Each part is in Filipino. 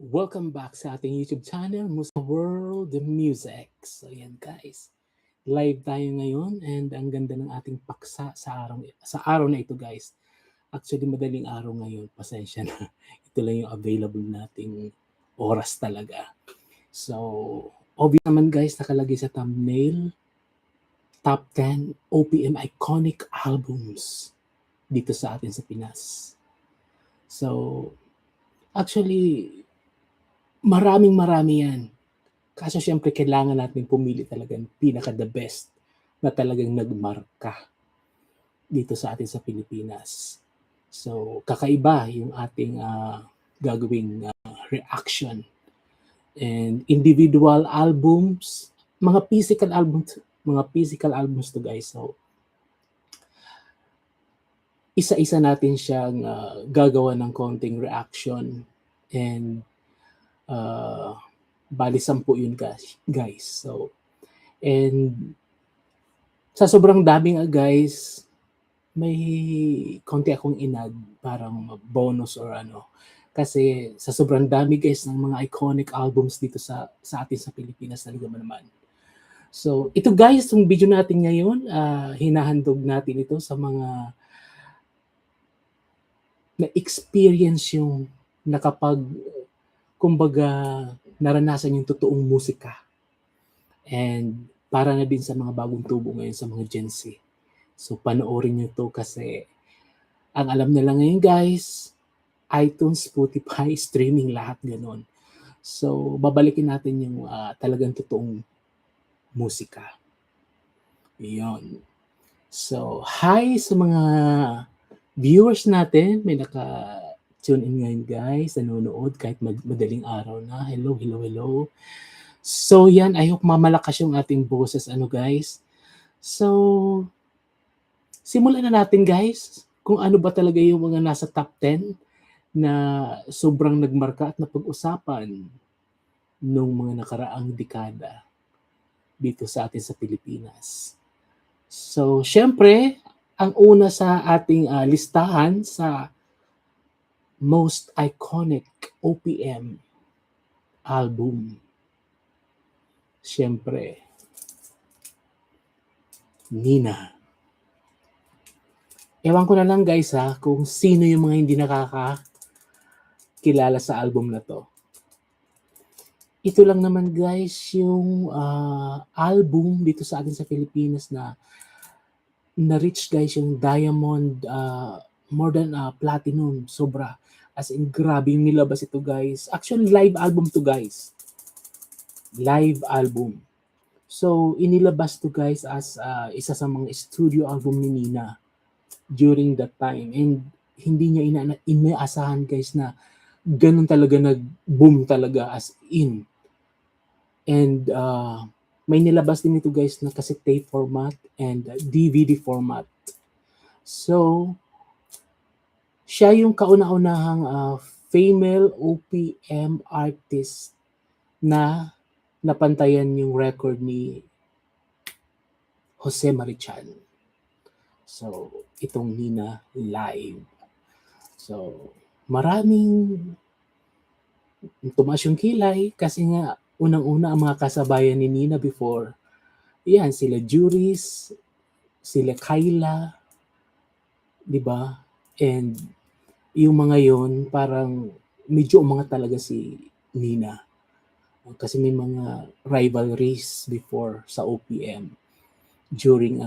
Welcome back sa ating YouTube channel, Musa World Music. So yan guys, live tayo ngayon and ang ganda ng ating paksa sa araw na ito guys. Actually madaling araw ngayon, pasensya na. Ito lang yung available nating oras talaga. So, obvious naman guys, nakalagay sa thumbnail, Top 10 OPM Iconic Albums dito sa atin sa Pinas. So, actually, marami yan. Kaso syempre kailangan natin pumili talaga ng pinaka-the best na talagang nagmarka dito sa atin sa Pilipinas. So, kakaiba yung ating gagawing reaction. And individual albums, mga physical albums to guys. So, isa-isa natin siyang gagawa ng konting reaction and bali 10 yun guys. So, and sa sobrang daming guys, may konti akong inad parang bonus or ano. Kasi sa sobrang dami guys ng mga iconic albums dito sa atin sa Pilipinas talaga naman. So, ito guys, yung video natin ngayon, hinahandog natin ito sa mga na-experience yung kumbaga, naranasan yung totoong musika. And para na din sa mga bagong tubo ngayon sa mga Gen Z. So panoorin nyo to kasi ang alam nila ngayon guys, iTunes, Spotify, streaming, lahat ganon. So babalikin natin yung talagang totoong musika. Yun. So hi sa mga viewers natin, may tune in ngayon guys, nanonood kahit madaling araw na. Hello. So yan, I hope mamalakas yung ating boses guys. So, simulan na natin guys kung ano ba talaga yung mga nasa top 10 na sobrang nagmarka at napag-usapan nung mga nakaraang dekada dito sa atin sa Pilipinas. So, syempre, ang una sa ating listahan sa most iconic OPM album. Siyempre, Nina. Ewan ko na lang guys kung sino yung mga hindi nakakakilala sa album na to. Ito lang naman guys yung album dito sa atin sa Pilipinas na na-reach guys yung diamond, more than platinum, sobra. As in, grabe yung nilabas ito guys. Actually, live album to guys. Live album. So, inilabas to guys as isa sa mga studio album ni Nina during that time. And hindi niya inaasahan guys na ganun talaga nag-boom talaga as in. And may nilabas din ito guys na cassette tape format and DVD format. So, siya yung kauna-unahang female OPM artist na napantayan yung record ni Jose Marichan. So, itong Nina live. So, maraming tumaas yung kilay kasi nga unang-una ang mga kasabayan ni Nina before. Yan, sila Juris, sila Kyla, di ba? And yung mga yon parang medyo umangat talaga si Nina. Kasi may mga rivalries before sa OPM during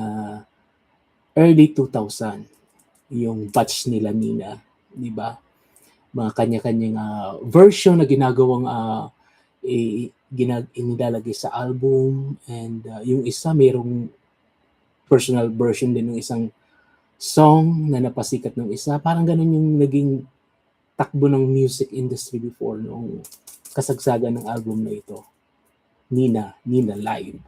early 2000. Yung batch nila Nina, di ba? Mga kanya-kanyang version na ginagawang inilalagay sa album, and yung isa mayroong personal version din ng isang song na napasikat ng isa. Parang ganun yung naging takbo ng music industry before noong kasagsagan ng album na ito. Nina live.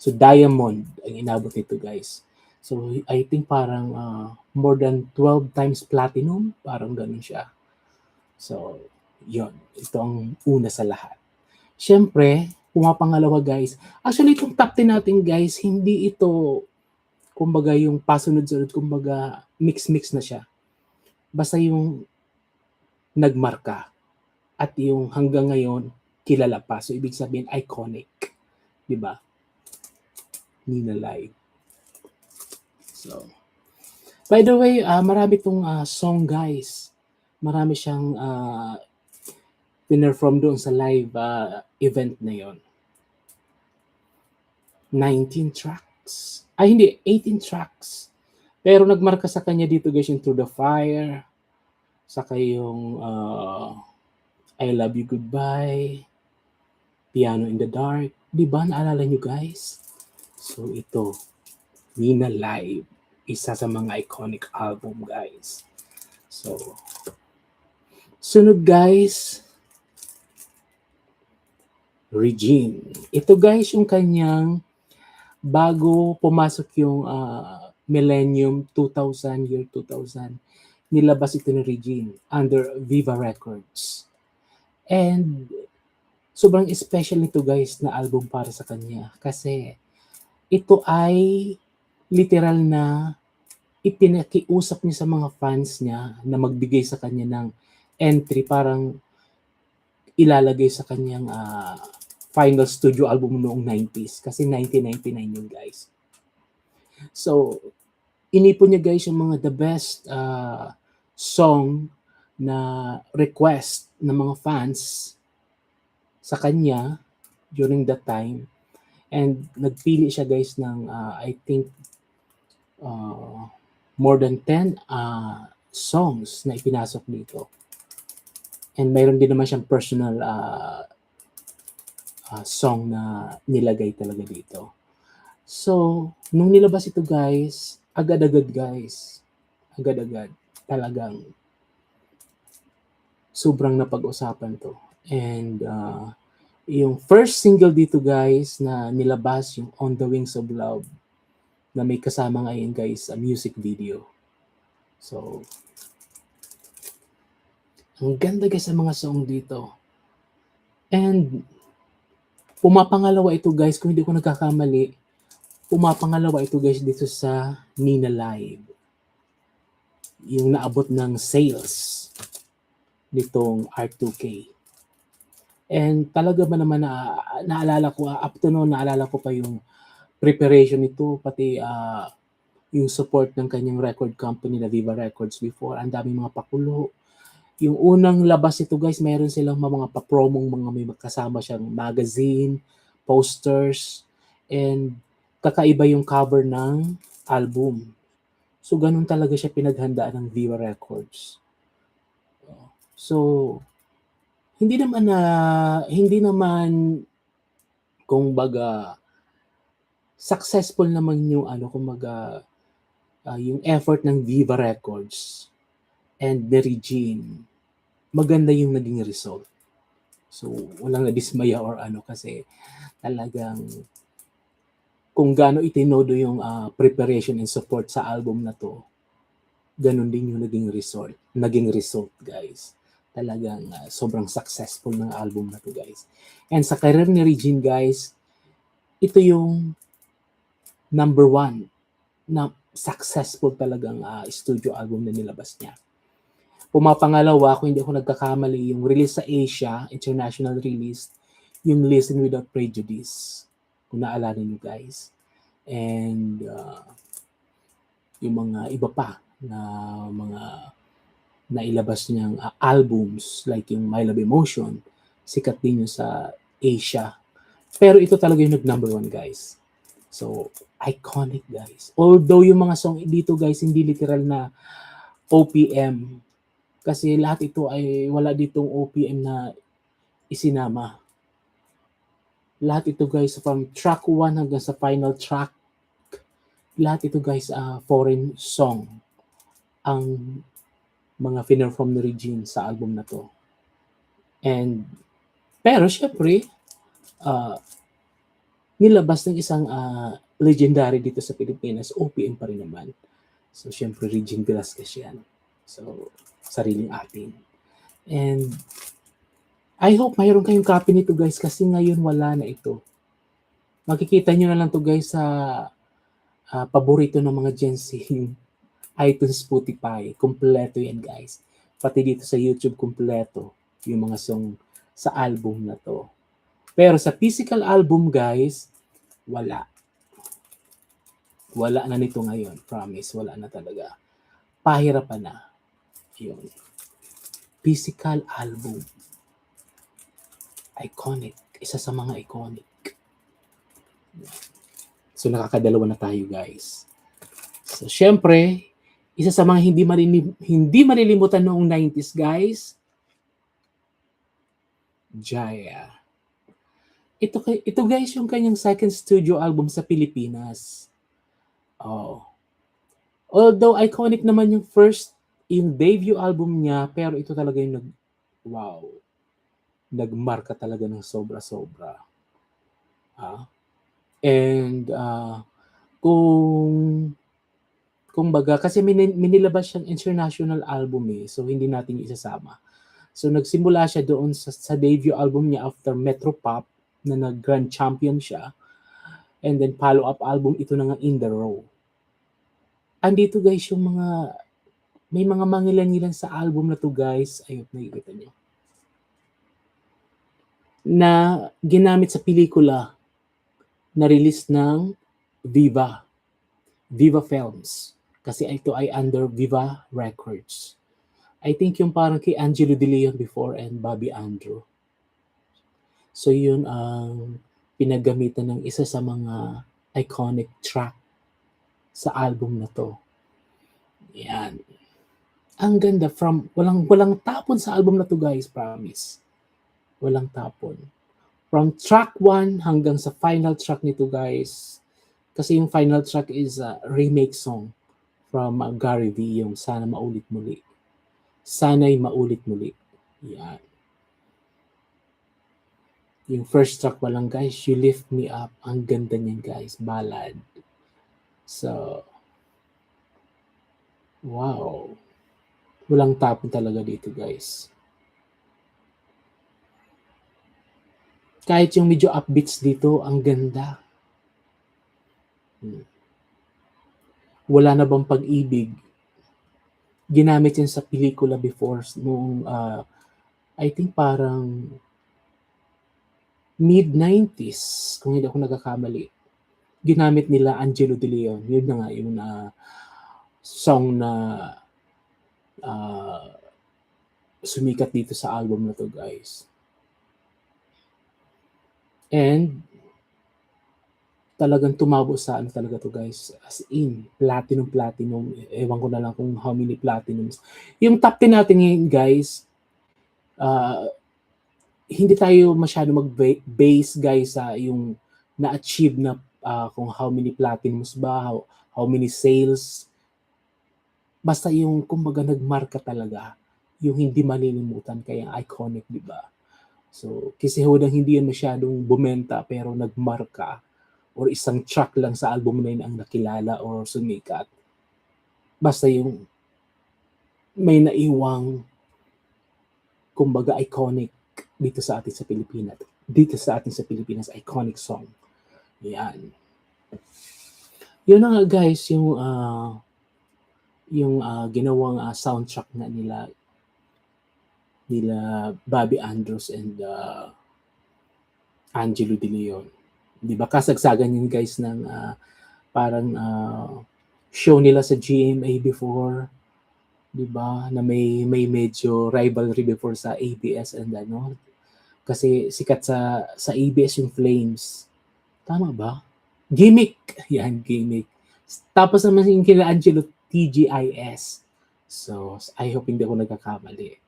So Diamond ang inabot nito guys. So I think parang more than 12 times platinum, parang ganun siya. So yon, ito ang una sa lahat. Siyempre, pumapangalawa guys. Actually itong top 10 natin guys, hindi ito kumbaga yung pasunod-sunod, kumbaga mix-mix na siya. Basta yung nagmarka. at yung hanggang ngayon kilala pa. So ibig sabihin iconic, 'di ba? Nina Live. So by the way, marami tong song guys. Marami siyang pinerform doon sa live event na yon. 19 tracks. Ay hindi, 18 tracks. Pero nagmarka sa kanya dito guys yung Through the Fire, saka yung I Love You Goodbye, Piano in the Dark. Di ba? Naalala nyo guys? So ito, Nina Live. Isa sa mga iconic album guys. So, sunod guys, Regine. Ito guys yung kanyang bago pumasok yung millennium 2000, year 2000, nilabas ito ni Regine under Viva Records. And sobrang special nito guys na album para sa kanya kasi ito ay literal na ipinakiusap niya sa mga fans niya na magbigay sa kanya ng entry, parang ilalagay sa kanyang final studio album noong 90s kasi 1999 yun guys. So inipon niya guys yung mga the best song na request ng mga fans sa kanya during that time, and nagpili siya guys ng I think more than 10 songs na ipinasok dito, and mayroon din naman siyang personal song na nilagay talaga dito. So nung nilabas ito guys, agad-agad talagang sobrang napag-usapan to. And yung first single dito guys na nilabas, yung On the Wings of Love, na may kasama ngayon guys a music video. So ang ganda guys sa mga song dito. And pumapangalawa ito guys, kung hindi ko nagkakamali, pumapangalawa ito guys dito sa Nina Live. Yung naabot ng sales nitong R2K. And talaga ba naman naalala ko, up to noon, naalala ko pa yung preparation nito, pati yung support ng kanyang record company na Viva Records before. Ang daming mga pakulo. Yung unang labas ito guys, mayroon silang mga pa-promong mga may magkasama siyang magazine, posters, and kakaiba yung cover ng album. So ganun talaga siya pinaghandaan ng Viva Records. So hindi naman kung baga successful naman yung kumbaga yung effort ng Viva Records and the Regine. Maganda yung naging result. So walang nadismaya or kasi talagang kung gaano itinodo yung preparation and support sa album na to, ganun din yung naging result guys. Talagang sobrang successful ng album na to guys. And sa career ni Regine guys, ito yung number 1 na successful talagang studio album na nilabas niya. Pumapangalawa, kung hindi ako nagkakamali, yung release sa Asia, international release, yung Listen Without Prejudice, kung naalala niyo guys. And yung mga iba pa na mga nailabas niyang albums like yung My Love Emotion, sikat din yun sa Asia. Pero ito talaga yung nag-number 1 guys. So iconic guys. Although yung mga song dito guys hindi literal na OPM, kasi lahat ito ay wala ditong OPM na isinama. Lahat ito guys from track 1 hanggang sa final track, lahat ito guys foreign song ang mga finerform ni Regine sa album na to. And pero syempre nilabas ng isang legendary dito sa Pilipinas, OPM pa rin naman. So syempre Regine Velasquez yan. So sariling atin. And I hope mayroon kayong copy nito guys kasi ngayon wala na ito. Makikita nyo na lang to guys sa paborito ng mga Gen Z, iTunes, Spotify, kompleto yan guys. Pati dito sa YouTube kompleto yung mga song sa album na to. Pero sa physical album, guys, wala. Wala na nito ngayon. Promise, wala na talaga. Pahirapan na. Yun. Physical album. Iconic. Isa sa mga iconic. So, nakakadalawa na tayo, guys. So, syempre, isa sa mga hindi malilimutan noong 90s, guys, Jaya. Ito guys, yung kanyang second studio album sa Pilipinas. Oh. Although iconic naman yung debut album niya, pero ito talaga yung nagmarka talaga ng sobra-sobra. And kung baga, kasi minilabas siyang international album so hindi natin isasama. So nagsimula siya doon sa debut album niya after Metro Pop na nag-grand champion siya. And then follow-up album, ito na nga In The Row. Andito guys yung may mga mangilan-ngilan sa album na to guys. Ayun, nakikita niyo. Na ginamit sa pelikula na release ng Viva Films. Kasi ito ay under Viva Records. I think yung parang kay Angelo De Leon before and Bobby Andrew. So yun ang pinagamitan ng isa sa mga iconic track sa album na to. Yan. Ang ganda walang tapon sa album na to guys, promise. Walang tapon. From track 1 hanggang sa final track nito guys. Kasi yung final track is a remake song from Gary V, yung Sana Maulit Muli. Sana'y Maulit Muli. Yan. Yung first track pa lang guys, You Lift Me Up. Ang ganda niyan guys, ballad. So, wow. Walang tapon talaga dito guys. Kahit yung medyo upbeats dito, ang ganda. Wala na bang pag-ibig? Ginamit yan sa pelikula before noong I think parang mid-90s, kung hindi ako nagkakamali. Ginamit nila Angelo De Leon. Yun na nga yung song na sumikat dito sa album na to guys. And talagang tumabo sa talaga to guys. As in, platinum. Ewan ko na lang kung how many platinums. Yung top 10 natin ngayon guys, hindi tayo masyado mag-base guys sa yung na-achieve na kung how many platinums ba, how many sales. Basta yung kumbaga nagmarka talaga, yung hindi malilimutan, kaya iconic, di ba? So, kasi hodang hindi yan masyadong bumenta pero nagmarka or isang track lang sa album na yun ang nakilala or sumikat. Basta yung may naiwang kumbaga iconic dito sa atin sa Pilipinas. Dito sa atin sa Pilipinas, iconic song. Yan. Yun na nga guys, yung ginawang soundtrack na nila Bobby Andrews and Angelo De Leon. Di ba? Kasagsagan yun guys ng parang show nila sa GMA before. Di ba? Na may medyo rivalry before sa ABS and ano. Kasi sikat sa ABS yung Flames. Tama ba? Gimmick. Yan, Gimmick. Tapos naman yung kila Angelo, TGIS. So, I hope hindi ako nagkakamali.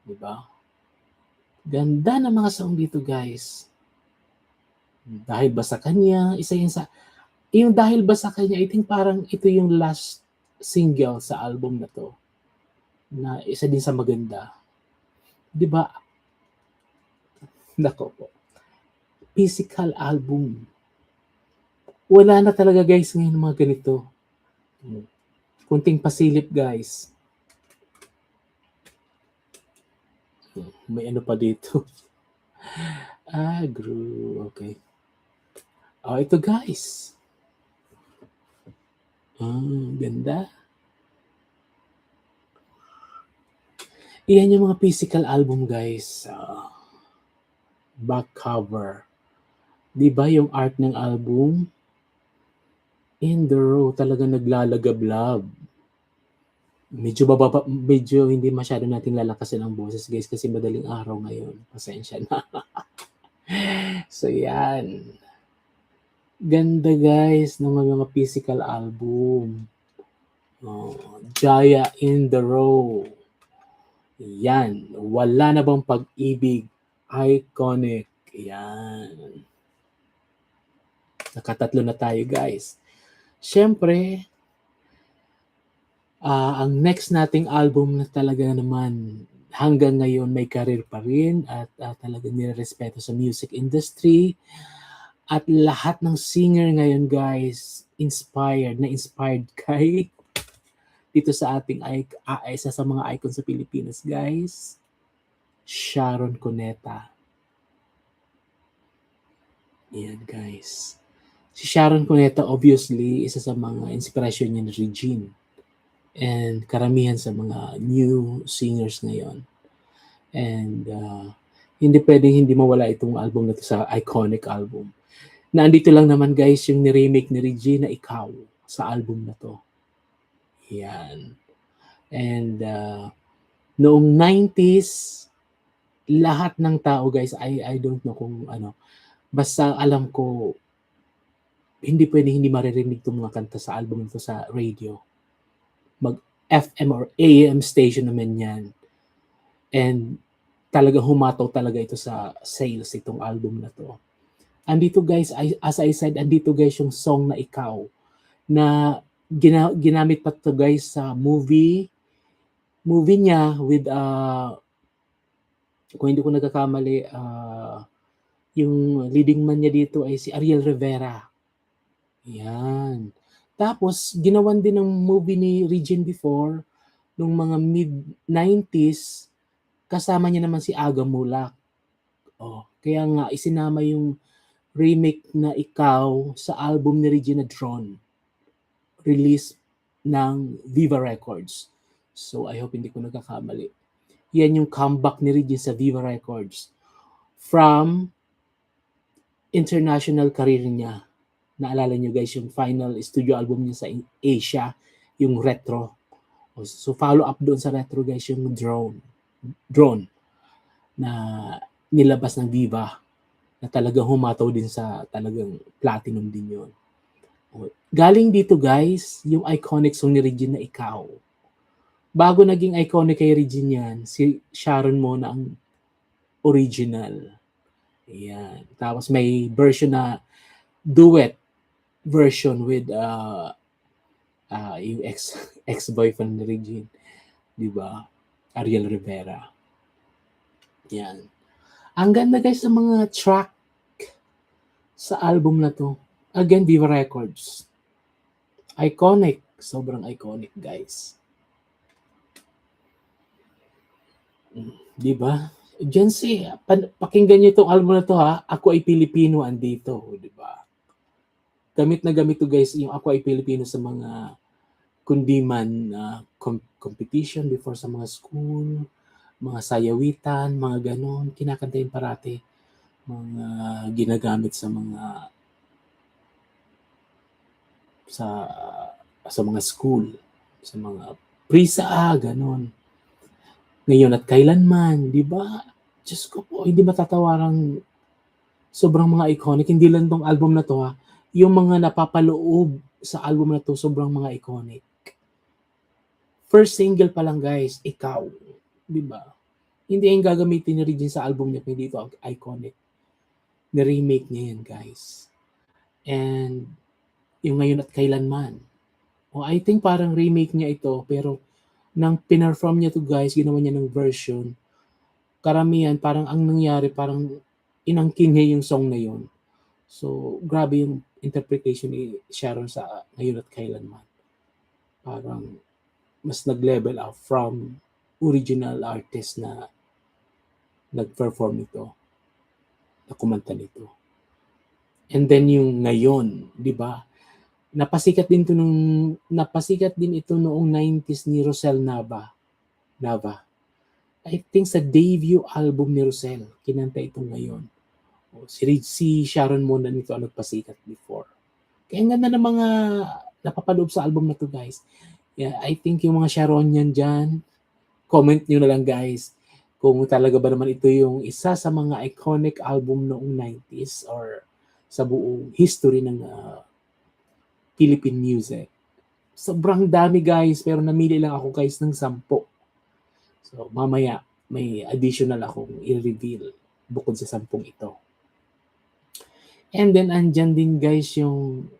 Diba? Ganda ng mga song dito, guys. Dahil ba sa kanya, isa yun yung Dahil ba sa kanya, I think parang ito yung last single sa album na to. Na isa din sa maganda. Diba? Nako po. Physical album. Wala na talaga guys ngayon mga ganito. Kunting pasilip guys. May ano pa dito. Groove. Okay. Ito guys. Ganda. Iyan yung mga physical album, guys. Back cover. Di ba yung art ng album? In the row, talaga naglalagablab. Medyo hindi masyado natin lalakasin ang boses, guys, kasi madaling araw ngayon. Pasensya na. So, yan. Ganda, guys, ng mga physical album. Jaya in the row. Yan. Wala na bang pag-ibig? Iconic. Yan. Nakatatlo na tayo, guys. Siyempre, ang next nating album na talaga naman hanggang ngayon may career pa rin at talagang nirespeto sa music industry. At lahat ng singer ngayon, guys, inspired kay dito sa ating isa sa mga icon sa Pilipinas, guys, Sharon Cuneta. Yan, guys. Si Sharon Cuneta, obviously, isa sa mga inspirasyon niya ni Regine. And karamihan sa mga new singers ngayon. And hindi pwedeng hindi mawala itong album na to sa iconic album. Nandito lang naman, guys, yung ni-remake ni Regine na Ikaw sa album na to. Yan. And noong 90s, lahat ng tao, guys, I don't know kung ano, basta alam ko, hindi pwedeng hindi maririnig itong mga kanta sa album nito sa radio. Mag-FM or AM station naman yan. And talaga humataw talaga ito sa sales, itong album na to. Andito, guys, as I said, andito, guys, yung song na Ikaw na ginamit pa to, guys, sa movie niya with kung hindi ko nagkakamali, yung leading man niya dito ay si Ariel Rivera. Yan. Tapos ginawan din ng movie ni Regine before nung mga mid-90s, kasama niya naman si Aga Mulak. Kaya nga isinama yung remake na Ikaw sa album ni Regine na Drone, release ng Viva Records. So I hope hindi ko nagkakamali. Yan yung comeback ni Regine sa Viva Records from international career niya. Naalala niyo, guys, yung final studio album niya sa Asia, yung Retro. So follow up doon sa Retro, guys, yung Drone na nilabas ng Viva na talagang humataw din sa talagang platinum din yun. Galing dito, guys, yung iconic song ni Regine na Ikaw. Bago naging iconic kay Regine yan, si Sharon muna ang original. Ayan. Tapos may version na duet version with yung ex-boyfriend ni Regine. Diba? Ariel Rivera. Yan. Ang ganda, guys, ng mga track sa album na to. Again, Viva Records. Iconic. Sobrang iconic, guys. Diba? Jency, pakinggan niyo itong album na to, ha. Ako ay Pilipino, andito. Diba? Gamit na gamit to, guys, yung Ako ay Pilipino sa mga kundiman competition before sa mga school, mga sayawitan, mga ganon. Kinakanta yun parati. Mga ginagamit sa mga sa mga school, sa mga prisa, ganon. Ngayon at kailanman, di ba? Diyos ko po, hindi matatawarang sobrang mga iconic. Hindi lang tong album na to, ha. Yung mga napapaloob sa album na to, sobrang mga iconic. First single pa lang, guys, Ikaw. Di ba? Hindi yung gagamitin ni Regine sa album niya, hindi ito iconic. Na-remake niya yan, guys. And yung Ngayon at Kailanman. I think parang remake niya ito, pero nang pinerform niya to, guys, ginawa niya ng version, karamihan, parang ang nangyari, parang inangkin niya yung song na yun. So, grabe yung interpretation ni Sharon sa Ngayon at Kailanman. Parang mas nag-level up from original artist na nag-perform nito, na kumanta nito. And then yung Ngayon, di ba? Napasikat din ito noong 90s ni Rosel Nava. I think sa debut album ni Rosel, kinanta ito ngayon. Si Sharon muna nito ang nagpasikat before. Kaya ang ganda ng mga napapaloob sa album na to, guys. Yeah, I think yung mga Sharonian dyan, comment nyo na lang, guys, kung talaga ba naman ito yung isa sa mga iconic album noong 90s or sa buong history ng Philippine music. Sobrang dami, guys, pero namili lang ako, guys, ng 10. So, mamaya, may additional akong i-reveal bukod sa 10 ito. And then, andyan din, guys, yung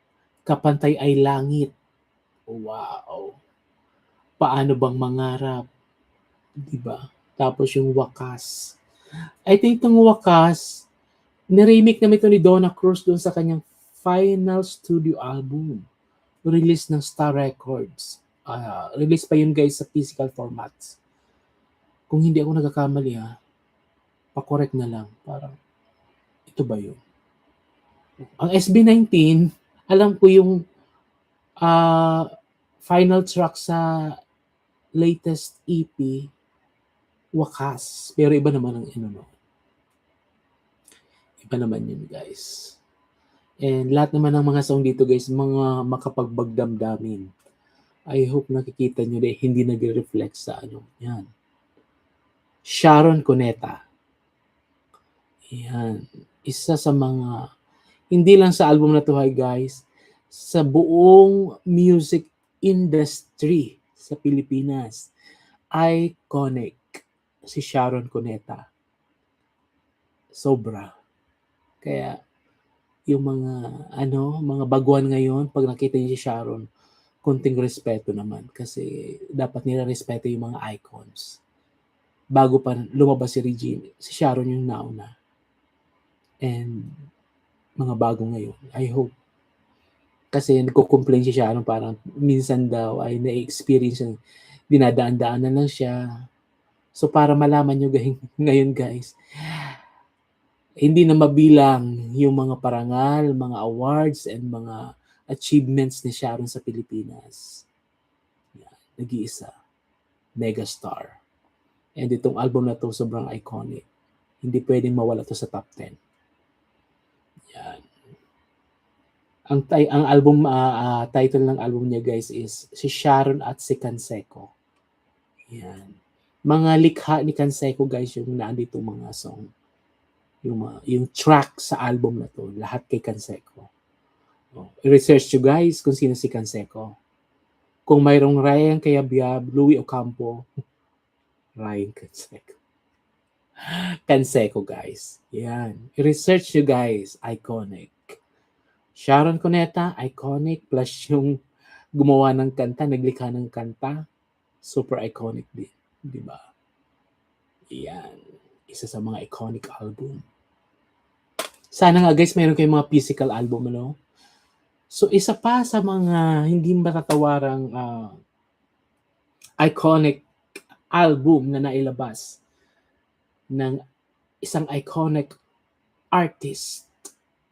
Kapantay ay Langit. Wow. Paano bang mangarap? Diba? Tapos yung Wakas. I think itong Wakas, niremake naman ito ni Donna Cruz doon sa kanyang final studio album. Release ng Star Records. Release pa yun, guys, sa physical formats. Kung hindi ako nagkakamali, pa-correct na lang. Parang, ito ba yun? Ang SB19, alam ko yung final track sa latest EP, Wakas. Pero iba naman ang Iba naman yun, guys. And lahat naman ng mga song dito, guys, mga makapagbagdamdamin. I hope nakikita nyo na hindi nag-reflect sa yan. Sharon Cuneta. Yan. Isa sa mga, hindi lang sa album na to, guys, sa buong music industry sa Pilipinas, iconic si Sharon Cuneta. Sobra. Kaya, yung mga baguhan ngayon, pag nakita niyo si Sharon, konting respeto naman kasi dapat nila respeto yung mga icons. Bago pa lumabas si Regine, si Sharon yung nauna. And mga bago ngayon, I hope. Kasi nagko-complain si Sharon, parang minsan daw ay na-experience yung dinadaan-daanan lang siya. So para malaman nyo ngayon, guys, hindi na mabilang yung mga parangal, mga awards, and mga achievements ni Sharon sa Pilipinas. Yan, nag-iisa. Megastar. And itong album na to sobrang iconic. Hindi pwedeng mawala to sa top 10. Yan. Ang album title ng album niya, guys, is Si Sharon at si Canseco. Yan. Mga likha ni Canseco, guys, yung naandito mga song. Yung track sa album na to, lahat kay Canseco. I-research nyo, guys, kung sino si Canseco. Kung mayroong Ryan Cayabyab, Louie Ocampo, Ryan Canseco. Canseco, guys. Yan. I-research nyo, guys. Iconic. Sharon Cuneta, iconic. Plus yung gumawa ng kanta, naglikha ng kanta. Super iconic din. Diba? Yan. Isa sa mga iconic album. Sana nga, guys, mayroon kayong mga physical album, ano? So, isa pa sa mga hindi matatawarang iconic album na nailabas ng isang iconic artist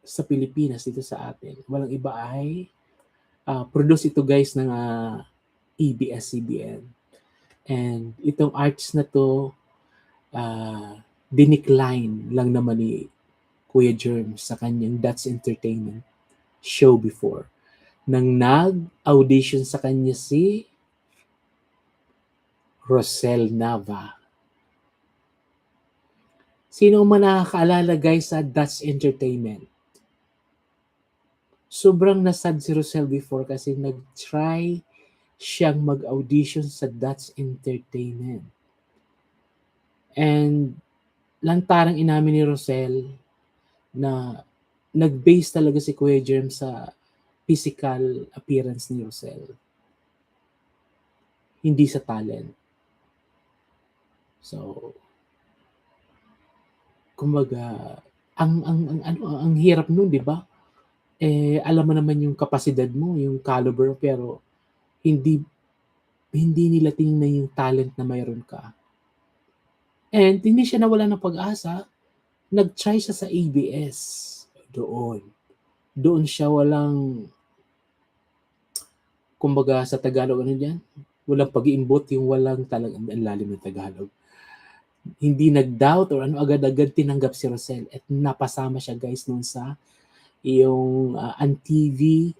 sa Pilipinas dito sa atin. Walang iba ay produce ito, guys, ng ABS-CBN. And itong artist na to, dinicline lang naman ni Kuya Germ sa kanyang That's Entertainment show before. Nang nag-audition sa kanya si Rosel Nava. Sino man nakakaalala, guys, sa That's Entertainment? Sobrang nasad si Rosel before kasi nag-try siyang mag-audition sa That's Entertainment. And lantarang inamin ni Rosel na nag-base talaga si Kuya Germ sa physical appearance ni Rosel. Hindi sa talent. So, kumbaga, ang hirap nun, di ba? Alam mo naman yung kapasidad mo, yung caliber, pero hindi nila tingnan yung talent na mayroon ka. And hindi siya nawala ng pag-asa. Nag-try siya sa ABS. Doon siya walang, kumbaga sa Tagalog, walang pag-iimbot, yung walang talagang lalim ng Tagalog. hindi nag-doubt or ano, agad-agad tinanggap si Rosel at napasama siya guys noon sa yung ANTV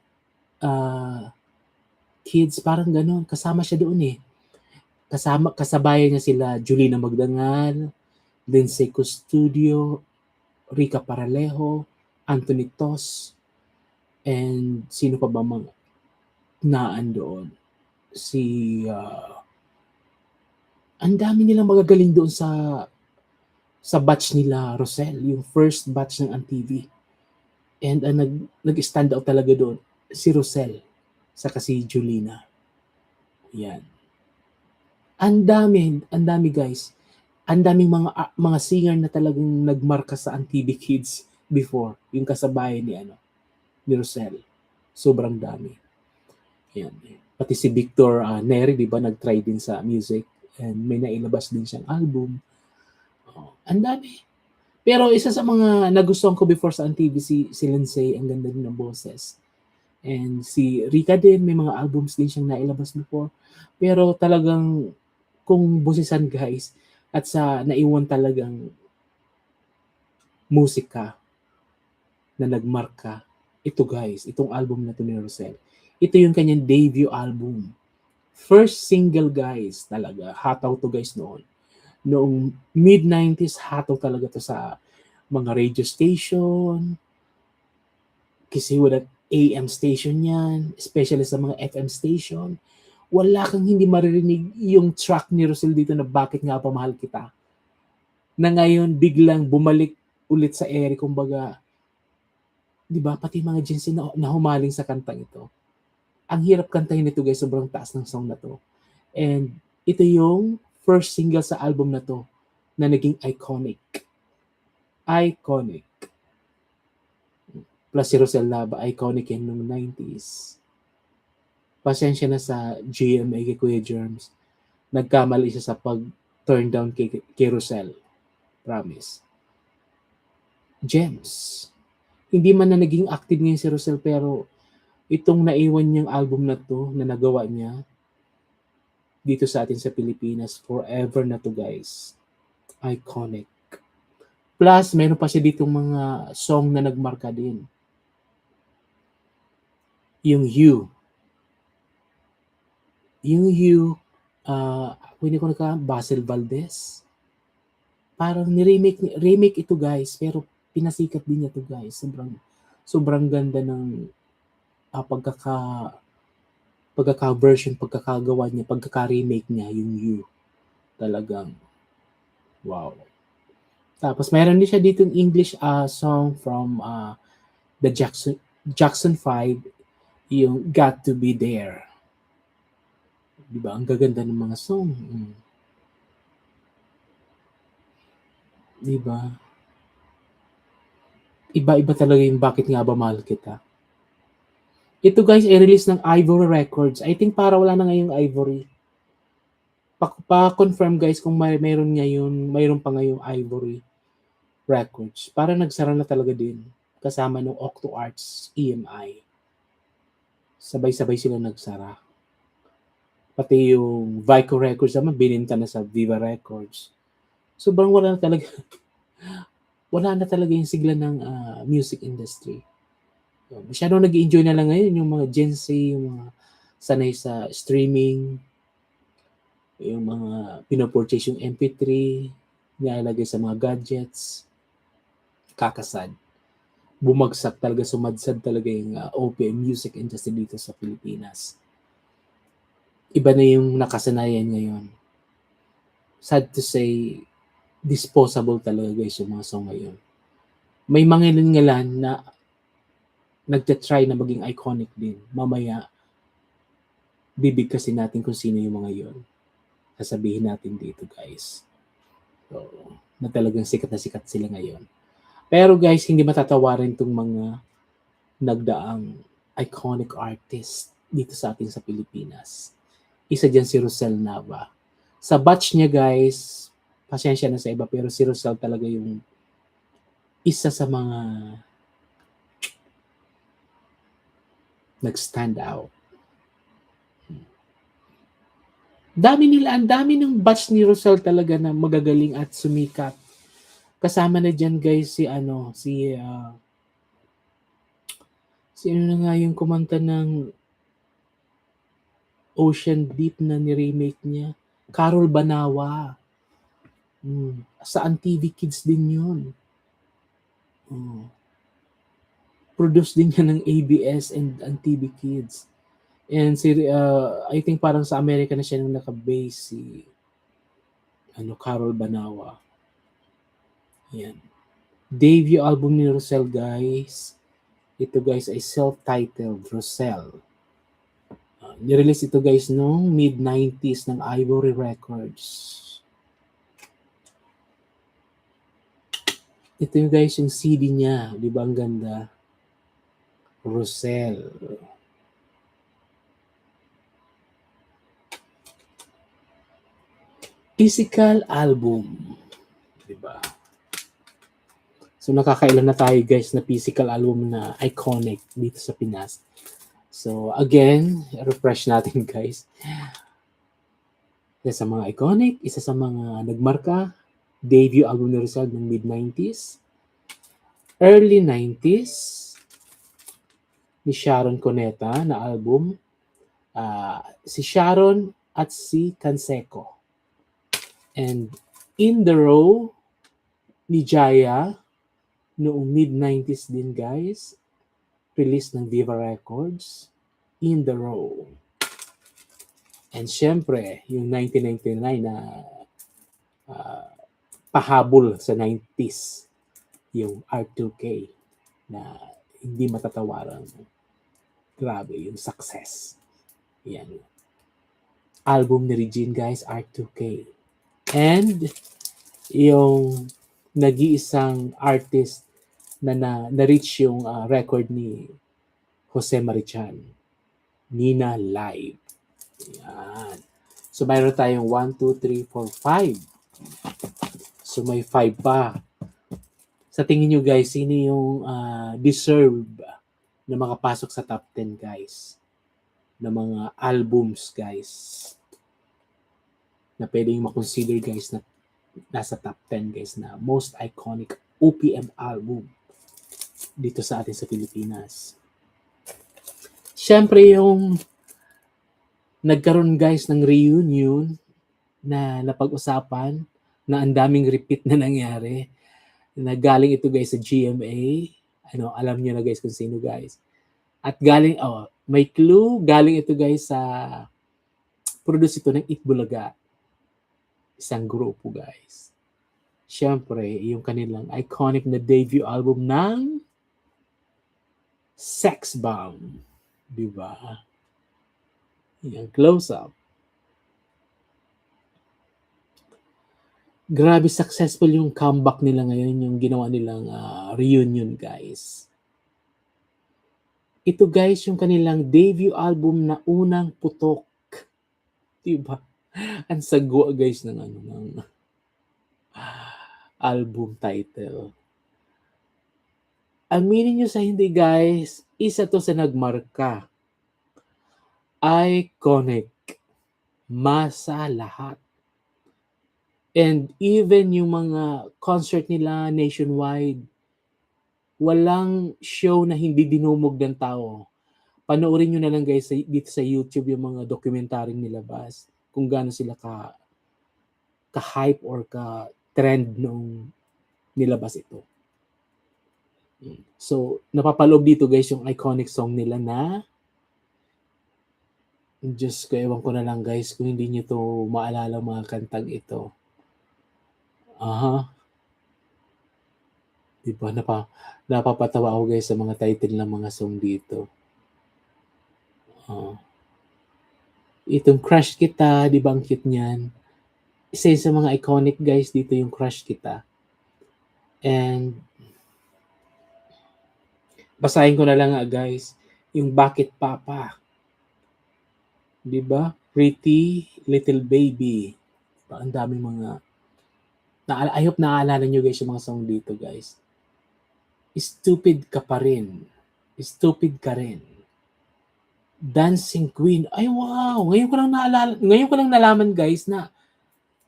Kids, parang gano'n. Kasama siya doon eh. Kasabayan niya sila Julina Magdangal, Lindsay Custodio, Rica Paralejo, Anthony Tos, and sino pa ba mga naan doon? Si, ang dami nilang magagaling doon sa batch nila Rosel, yung first batch ng ANTV. And nag-stand out talaga doon si Rosel saka si Julina. Yan. Ang dami guys. Ang daming mga singer na talagang nagmarka sa ANTV Kids before, yung kasabayan ni ni Rosel. Sobrang dami. Yan. Pati si Victor Neri, di ba, nag-try din sa music and may nailabas din siyang album. Ang dami. Pero isa sa mga nagustuhan ko before sa ANTV si Lindsay, ang ganda din ng boses. And si Rica din, may mga albums din siyang nailabas before. Pero talagang kung busisan guys, at sa naiwan talagang musika na nagmarka, ito guys, itong album na to ni Rosel. Ito yung kanyang debut album. First single guys, talaga. Hataw to guys noon. Noong mid-90s, hataw talaga to sa mga radio station, kasi wala AM station yan, especially sa mga FM station. Wala kang hindi maririnig yung track ni Rosel dito na Bakit Nga Pa Mahal Kita. Na ngayon biglang bumalik ulit sa ere, kumbaga, di ba, pati mga Gen Z na humaling sa kantang ito. Ang hirap kantahin nito guys, sobrang taas ng song na to. And ito yung first single sa album na to na naging iconic. Iconic. Plus si Rosel Laba, iconic yan noong 90s. Pasensya na sa GMA kay Kuya Germs. Nagkamali siya sa pag-turn down kay Rosel. Promise. Gems. Hindi man na naging active ngayon si Rosel, pero itong naiwan niyang album na to na nagawa niya dito sa atin sa Pilipinas, forever na to guys. Iconic. Plus, meron pa siya ditong mga song na nagmarka din. Yung You. Yung You, hindi ko Basil Valdez. Parang remake ito guys, pero pinasikat din niya to guys. Sobrang ganda ng pagkaka-version, pagkakagawa niya, pagkaka-remake niya, yung You. Talagang, wow. Tapos, mayroon din siya ditong English song from the Jackson 5, yung Got to Be There. Diba? Ang gaganda ng mga song. Diba? Iba-iba talaga yung Bakit Nga Ba Mahal Kita. Ito guys ay release ng Ivory Records. I think para wala na ngayong Ivory. Pa-confirm guys kung mayroon pa ngayong Ivory Records. Para nagsara na talaga din. Kasama ng Octo Arts EMI. Sabay-sabay sila nagsara. Pati yung Vico Records naman, bininta na sa Viva Records. Sobrang wala na talaga yung sigla ng music industry. Masyadong nag-enjoy na lang ngayon yung mga Gen Z, yung mga sanay sa streaming, yung mga pinopurchase yung MP3, nilalagay sa mga gadgets, kakasad. Bumagsak talaga, sumadsad talaga yung OPM music industry dito sa Pilipinas. Iba na yung nakasanayan ngayon. Sad to say, disposable talaga guys yung mga song ngayon. May mga ngalan na nagtatry na maging iconic din. Mamaya, bibigkasin natin kung sino yung mga yon. Sasabihin natin dito guys. So, na talagang sikat na sikat sila ngayon. Pero guys, hindi matatawarin itong mga nagdaang iconic artist dito sa atin sa Pilipinas. Isa dyan si Rosel Nava. Sa batch niya guys, pasensya na sa iba, pero si Rosel talaga yung isa sa mga nag-stand out. Ang dami ng batch ni Rosel talaga na magagaling at sumikat. Kasama na diyan guys si ano na nga yung kumanta ng Ocean Deep na ni-remake niya, Carol Banawa. Sa TV Kids din yun. Produce din yan ng ABS and TV Kids. And I think parang sa Amerika na siya nang naka-base si Carol Banawa. Yan. Debut album ni Rosel guys. Ito guys ay self-titled Rosel. Nirelease ito guys noong mid-90s ng Ivory Records. Ito yung guys yung CD niya. Di ba ang ganda? Rosel. Physical album. Diba? So nakakailan na tayo guys na physical album na iconic dito sa Pinas. So again, refresh natin guys. Isa sa mga iconic, isa sa mga nagmarka, debut album ni Rosel ng mid-90s. Early 90s, ni Sharon Cuneta na album. Si Sharon at si Canseco. And In the Row ni Jaya noong mid-90s din guys. Release ng Viva Records. In the Row. And syempre, yung 1999 na pahabol sa 90s. Yung R2K na hindi matatawaran. Grabe, yung success. Yan. Album ni Regine guys, R2K. And yung nag-iisang artist na na-reach yung record ni Jose Marichan. Nina Live. Yan. So mayroon tayong 1, 2, 3, 4, 5. So may 5 pa. Sa tingin nyo guys, sino yung deserve na makapasok sa top 10 guys? Na mga albums guys na pwedeng makonsider guys na nasa top 10 guys na most iconic OPM album dito sa atin sa Pilipinas. Siyempre yung nagkaroon guys ng reunion na napag-usapan na ang daming repeat na nangyari. Nagaling ito guys sa GMA. Alam niyo na guys kung sino guys. At galing, may clue, galing ito guys sa produce ito ng Itbulaga. Isang grupo guys. Siyempre, yung kanilang iconic na debut album ng Sex Bomb. Diba? Yung Close Up. Grabe successful yung comeback nila ngayon, yung ginawa nilang reunion guys. Ito guys, yung kanilang debut album na Unang Putok. Diba? Ang sagwa guys ng album title. Aminin nyo sa hindi guys, isa to sa nagmarka. Iconic. Masa lahat. And even yung mga concert nila nationwide, walang show na hindi dinumog ng tao. Panoorin nyo na lang guys dito sa YouTube yung mga documentaryong nilabas kung gaano sila ka-hype or ka-trend nung nilabas ito. So, napapaloob dito guys yung iconic song nila na Diyos ko, ewan ko na lang guys kung hindi nyo to maalala mga kantang ito. Diba? Napapatawa ako guys sa mga title ng mga song dito. Itong Crush Kita, di ba ang cute niyan? Isa sa mga iconic guys dito yung Crush Kita. And basahin ko na lang guys, yung Bakit Papa. Di ba? Pretty Little Baby. Diba? Ang dami mga I hope naaalala nyo guys yung mga song dito guys. Stupid ka pa rin. Stupid ka rin. Dancing Queen. Ay wow! Ngayon ko lang nalaman guys na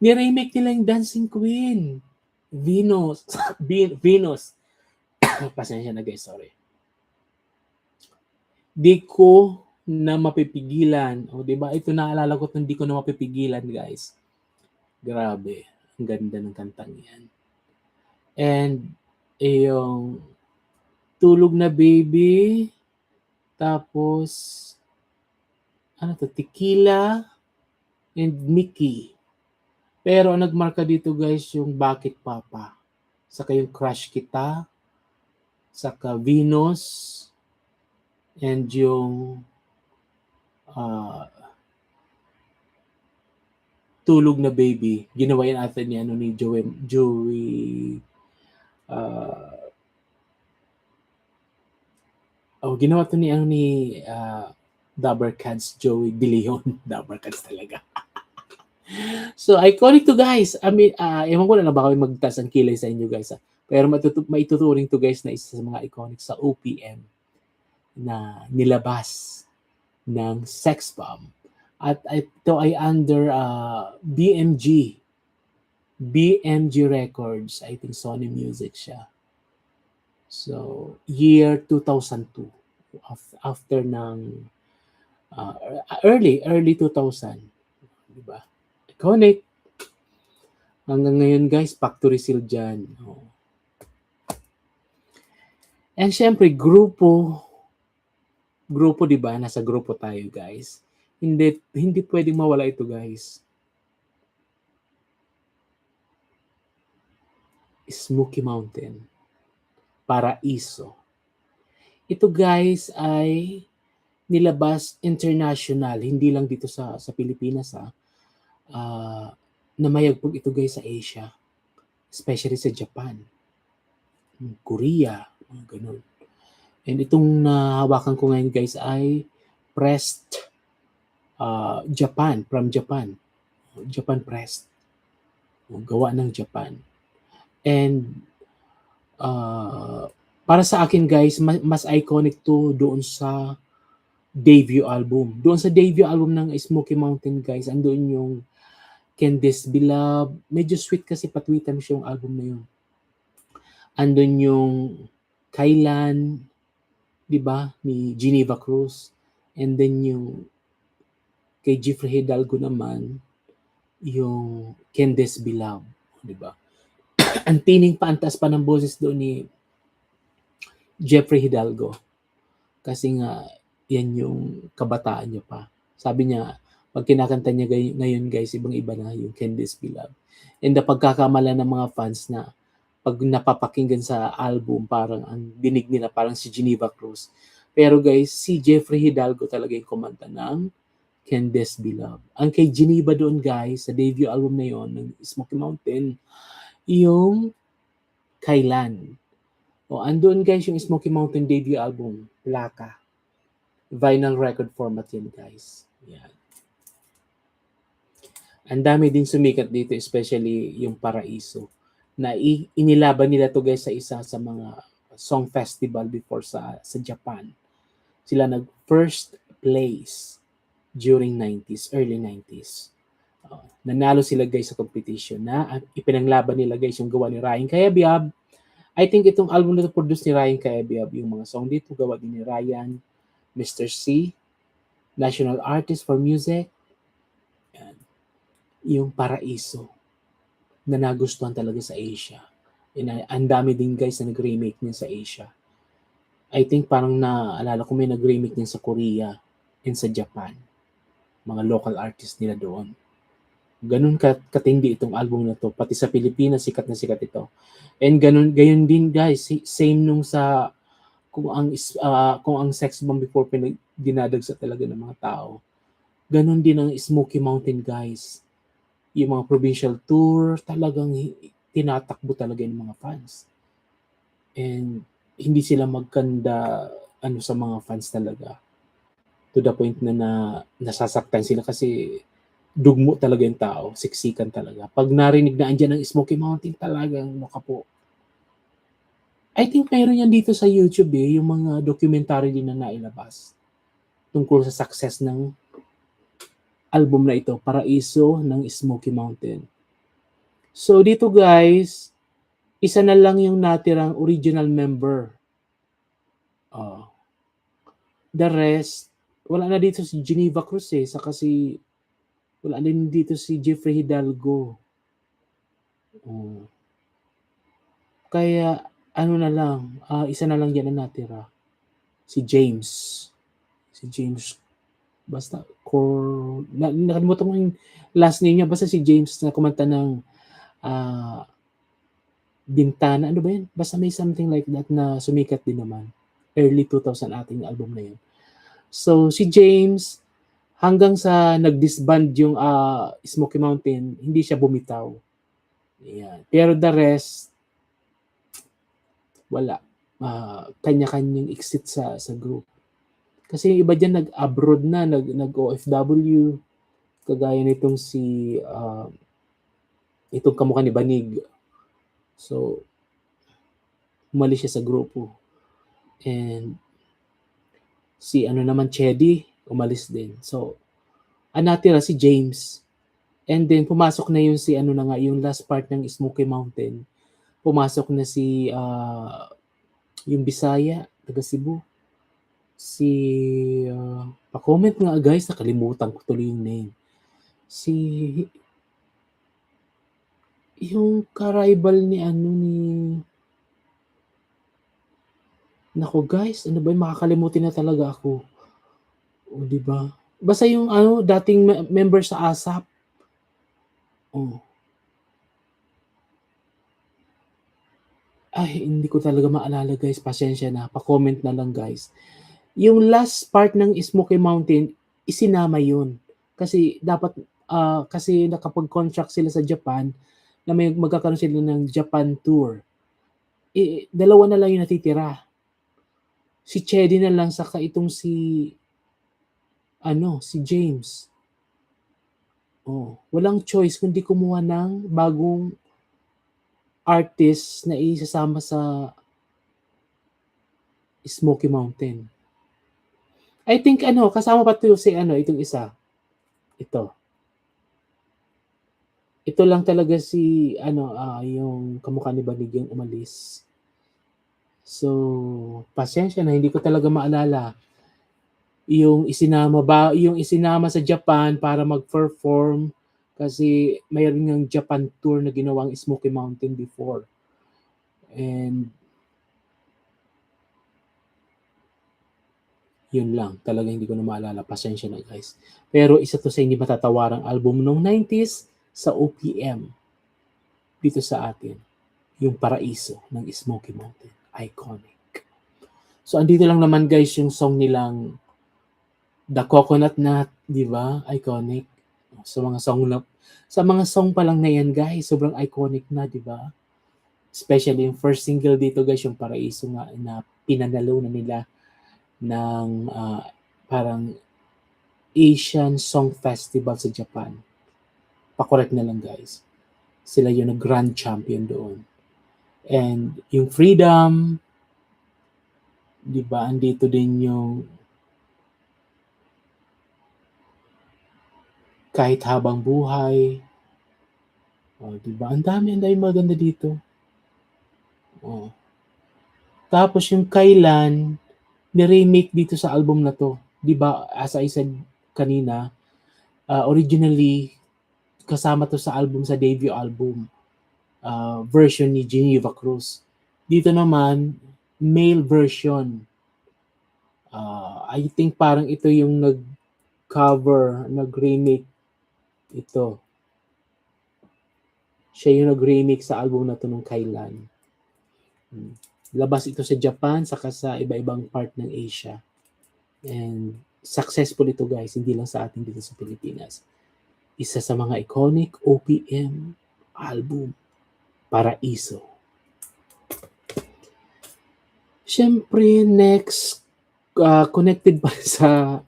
ni-remake nila yung Dancing Queen. Venus. Venus. Pasensya na guys, sorry. Di ko na mapipigilan. O, di ba? Ito naalala ko itong di ko na mapipigilan, guys. Grabe. Ang ganda ng kantang yan. And, yung Tulog na Baby. Tapos, ano to? Tequila and Mickey. Pero ang nagmarka dito, guys, yung Bakit Papa. Saka yung Crush Kita. Saka Venus. And yung Tulog na Baby. Ginawa yan ata ni, ni Joey ginawa to ni Dabber Cats, Joey De Leon. Dabber Cats talaga. So, iconic to guys. I mean, ewan ko na ba kami magtaas ang kilay sa inyo guys. Pero maituturing to guys na isa sa mga iconic sa OPM na nilabas ng Sex Bomb. At ito ay under BMG Records. I think Sony Music siya. So, year 2002. After ng early 2000. Diba? Iconic. Hanggang ngayon guys, factory seal dyan. Oh. And syempre, grupo, diba? Nasa grupo tayo guys. Hindi pwedeng mawala ito guys. Smoky Mountain. Paraiso. Ito guys ay nilabas international, hindi lang dito sa Pilipinas namayagpog ito guys sa Asia, especially sa Japan, Korea, ganun. And itong nahawakan ko ngayon guys ay pressed Japan, from Japan pressed, gawa ng Japan. And para sa akin guys, mas iconic to doon sa debut album. Doon sa debut album ng Smoky Mountain guys, andun yung Can This Be Love. Medyo sweet kasi patwitan siya yung album na yun. Andun yung Kailan, di ba, ni Geneva Cruz. And then yung kay Jeffrey Hidalgo naman, yung Can This Be Love, di ba? Ang tining pa, antas pa ng boses doon ni Jeffrey Hidalgo. Kasi nga, yan yung kabataan niya pa. Sabi niya, pag kinakanta niya ngayon guys, ibang-iba na yung Can This Be Love. And the pagkakamala ng mga fans na pag napapakinggan sa album, parang ang dinig nila parang si Geneva Cruz. Pero guys, si Jeffrey Hidalgo talaga yung kumanta ng Can This Be Love. Ang kay Geneva doon guys, sa debut album na yon ng Smoky Mountain, yung Kailan. O, andun guys yung Smoky Mountain debut album, Plaka. Vinyl record format yan guys. Yan. Ang dami din sumikat dito, especially yung Paraiso. Na inilaban nila to guys sa isa sa mga song festival before sa Japan. Sila nag first place during 90s, early 90s. Nanalo sila guys sa competition na ipinanglaban nila guys yung gawa ni Ryan Cayabyab. I think itong album na to produce ni Ryan Cayabyab, yung mga song dito gawa din ni Ryan, Mr. C, National Artist for Music. Yan. Yung Paraiso na nagustuhan talaga sa Asia. Ang dami din guys na nag-remake niya sa Asia. I think parang naalala ko may nag-remake niya sa Korea and sa Japan. Mga local artists nila doon. Ganun katindi itong album na to. Pati sa Pilipinas, sikat na sikat ito. And gayon din guys, same nung sa kung ang Sex Bomb before dinadagsa talaga ng mga tao. Ganun din ang Smoky Mountain guys. Yung mga provincial tour, talagang tinatakbo talaga ng mga fans. And hindi sila magkanda sa mga fans talaga. To the point na nasasaktan sila kasi dugmo talaga yung tao, siksikan talaga. Pag narinig na andyan ng Smoky Mountain, talagang po. I think mayroon yan dito sa YouTube yung mga documentary din na nailabas. tungkol sa success ng album na ito, Paraiso ng Smoky Mountain. So dito guys, isa na lang yung natirang original member. The rest, wala na dito si Geneva Cruz saka wala din dito si Jeffrey Hidalgo. Kaya ano na lang, isa na lang yan na natira. Si James. Basta, nakalimutan ko yung last name niya. Basta si James na kumanta ng Bintana. Ano ba yun? Basta may something like that na sumikat din naman. Early 2000 ating album na yun. So, si James, hanggang sa nag-disband yung Smoky Mountain, hindi siya bumitaw. Ayan. Pero the rest, wala. Kanya-kanyang exit sa group. Kasi yung iba dyan nag-abroad na, nag-OFW. Kagaya nitong itong kamukha ni Banig. So, umalis siya sa grupo. And si naman Chedi, umalis din. So, natira si James. And then pumasok na yung yung last part ng Smoky Mountain. Pumasok na si yung Bisaya, taga Cebu. Pa-comment nga guys, nakalimutan ko tuloy yung name. Yung ka-rival ni Nako guys, ano ba yung makakalimutin na talaga ako. O di ba? Basta yung dating member sa ASAP. Ay, hindi ko talaga maalala guys. Pasensya na. Pa-comment na lang guys. Yung last part ng Smoky Mountain, isinama yun. Kasi dapat, kasi nakapag-contract sila sa Japan na may magkakaroon sila ng Japan tour. Dalawa na lang yung natitira. Si Chedi na lang saka itong si James. Walang choice kundi kumuha ng bagong artist na isasama sa Smoky Mountain. I think kasama pa to si itong isa. Ito lang talaga si yung kamukha ni Banig yung umalis. So, pasensya na, hindi ko talaga maalala yung isinama sa Japan para mag-perform kasi mayroon ng Japan tour na ginawang Smoky Mountain before. And yun lang, talaga hindi ko na maalala. Pasensya na guys. Pero isa to sa hindi matatawarang album nung 90s sa OPM dito sa atin. Yung Paraiso ng Smoky Mountain. Iconic. So, andito lang naman guys yung song nilang The Coconut Nut, di ba? Iconic. Sa mga song pa lang na yan guys, sobrang iconic na, di ba? Especially yung first single dito guys, yung Paraiso nga na pinanalo na nila ng parang Asian Song Festival sa Japan. Pa-correct na lang guys. Sila yung grand champion doon. And yung Freedom, di ba, andito din yung Kahit Habang Buhay. Di ba? Ang dami maganda dito. Tapos yung Kailan, ni-remake dito sa album na to. Di ba, as I said kanina, originally, kasama to sa debut album, version ni Geneva Cruz. Dito naman, male version. I think parang ito yung nag-remake ito. Siya yung nag-remake sa album na to nung Kailan. Labas ito sa Japan, saka sa iba-ibang part ng Asia. And successful ito guys, hindi lang sa atin dito sa Pilipinas. Isa sa mga iconic OPM album, Paraiso. Siyempre, next, connected pa sa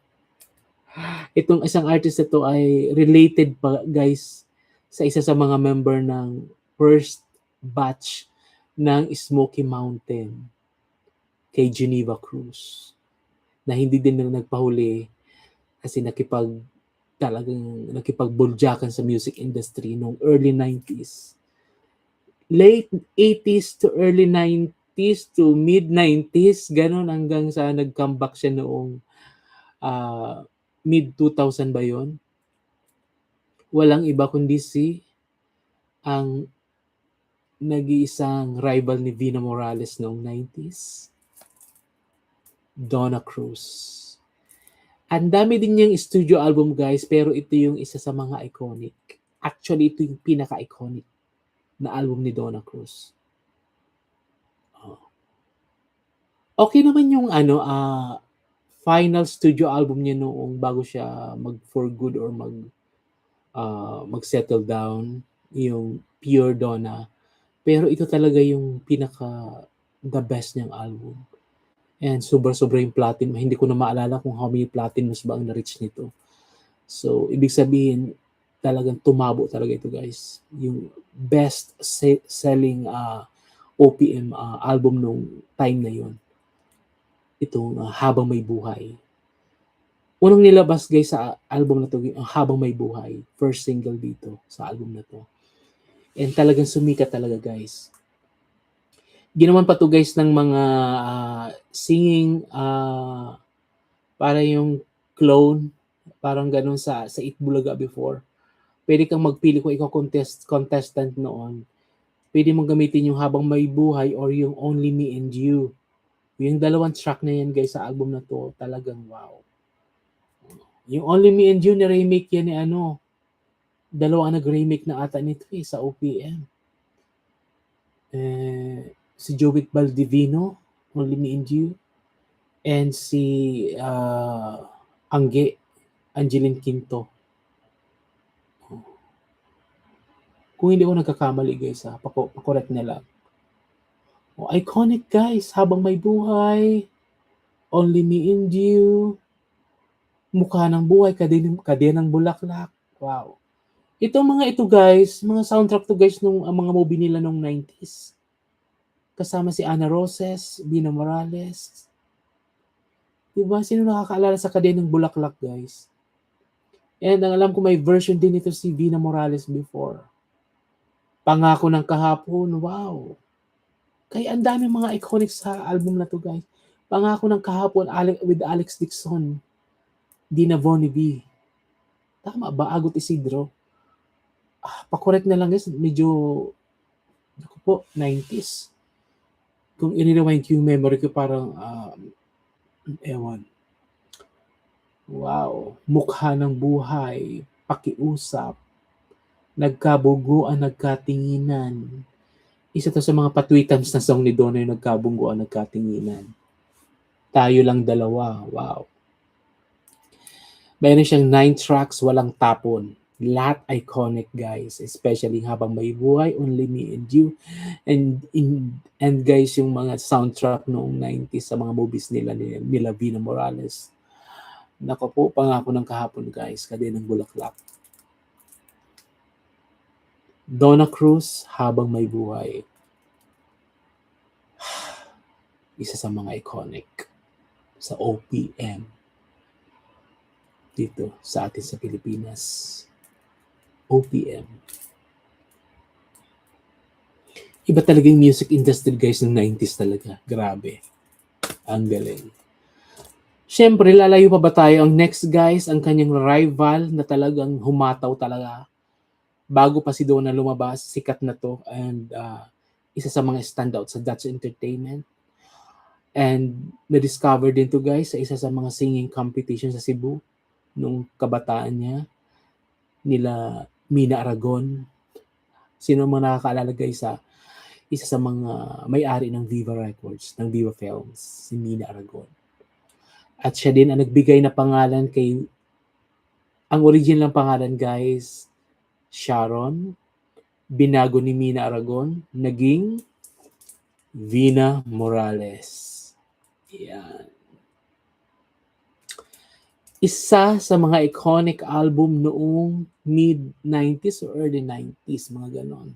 itong isang artist na to ay related pa guys sa isa sa mga member ng first batch ng Smoky Mountain kay Geneva Cruz. na hindi din nila nagpahuli kasi talagang nakipagbuljakan sa music industry noong early 90s. Late 80s to early 90s to mid 90s, ganun hanggang sa nag-comeback siya noong mid 2000 ba yun? Walang iba kundi ang nag-iisang rival ni Vina Morales noong 90s, Donna Cruz. Ang dami din niyang studio album guys, pero ito yung isa sa mga iconic. Actually, ito yung pinaka-iconic na album ni Donna Cruz. Okay naman yung final studio album niya noong bago siya mag-for good or mag-settle down, yung Pure Donna. Pero ito talaga yung the best niyang album. And sobra-sobra yung platinum. Hindi ko na maalala kung how many platinums ba ang na-reach nito. So, ibig sabihin, talagang tumabo talaga ito guys. Yung best selling OPM album nung time na yon. Itong Habang May Buhay. Unang nilabas guys sa album na to, Habang May Buhay. First single dito sa album na to. And talagang sumikat talaga guys. Ginawan pa to guys ng mga singing para yung clone, parang ganun sa Itbulaga before. Pwede kang magpili kung ikaw contestant noon. Pwede mong gamitin yung Habang May Buhay or yung Only Me and You. Yung dalawang track na yan guys sa album na to, talagang wow. Yung Only Me and You na remake yan ni dalawa nag-remake na ata nito sa OPM. Si Jovit Baldivino, Only Me and You, and si Angeline Quinto. Kung hindi ako nagkakamali guys pakorek na lang. Iconic guys, Habang May Buhay, Only Me and You, Mukha ng Buhay, Kadenang Bulaklak. Wow. Itong mga ito guys, mga soundtrack to guys nung mga movie nila nung 90s. Kasama si Ana Roses, Vina Morales. Diba? Sino nakakaalala sa Kadenang Bulaklak guys? And ang alam ko may version din ito si Vina Morales before. Pangako ng Kahapon, wow. Kaya ang dami mga iconic sa album na to guys. Pangako ng Kahapon with Alex Dixon, Dina Bonnevie. Tama ba? Agot Isidro. Pa-correct na lang guys, medyo 90s. Kung i-rewind yung memory ko parang ewan. Wow. Mukha ng Buhay, Pakiusap, Nagkabuguan, Nagkatinginan. Isa to sa mga patwitans na song ni Donna yung Nagkabungguan, Nagkatinginan. Tayo Lang Dalawa. Wow. Mayroon siyang 9 tracks, walang tapon. Lahat iconic guys, especially Habang May Buhay, Only Me and You, and guys yung mga soundtrack noong 90s sa mga movies nila Vina Morales. Nako po, Pangako ng Kahapon guys, Kadenang Bulaklak. Donna Cruz, Habang May Buhay. Isa sa mga iconic sa OPM dito sa atin sa Pilipinas. OPM. Iba talaga yung music industry guys ng 90s talaga. Grabe. Ang galing. Siyempre, lalayo pa ba tayo? Ang next guys, ang kanyang rival na talagang humataw talaga. Bago pa si Donna lumabas, sikat na to. And isa sa mga standout sa Dutch Entertainment. And na-discover din to guys sa isa sa mga singing competition sa Cebu nung kabataan niya. Nila Mina Aragon. Sino mga nakakaalala guys sa isa sa mga may-ari ng Viva Records, ng Viva Films, si Mina Aragon. At siya din ang nagbigay na pangalan ang original ng pangalan guys, Sharon, binago ni Mina Aragon, naging Vina Morales. Yan. Isa sa mga iconic album noong mid-90s or early 90s, mga ganon.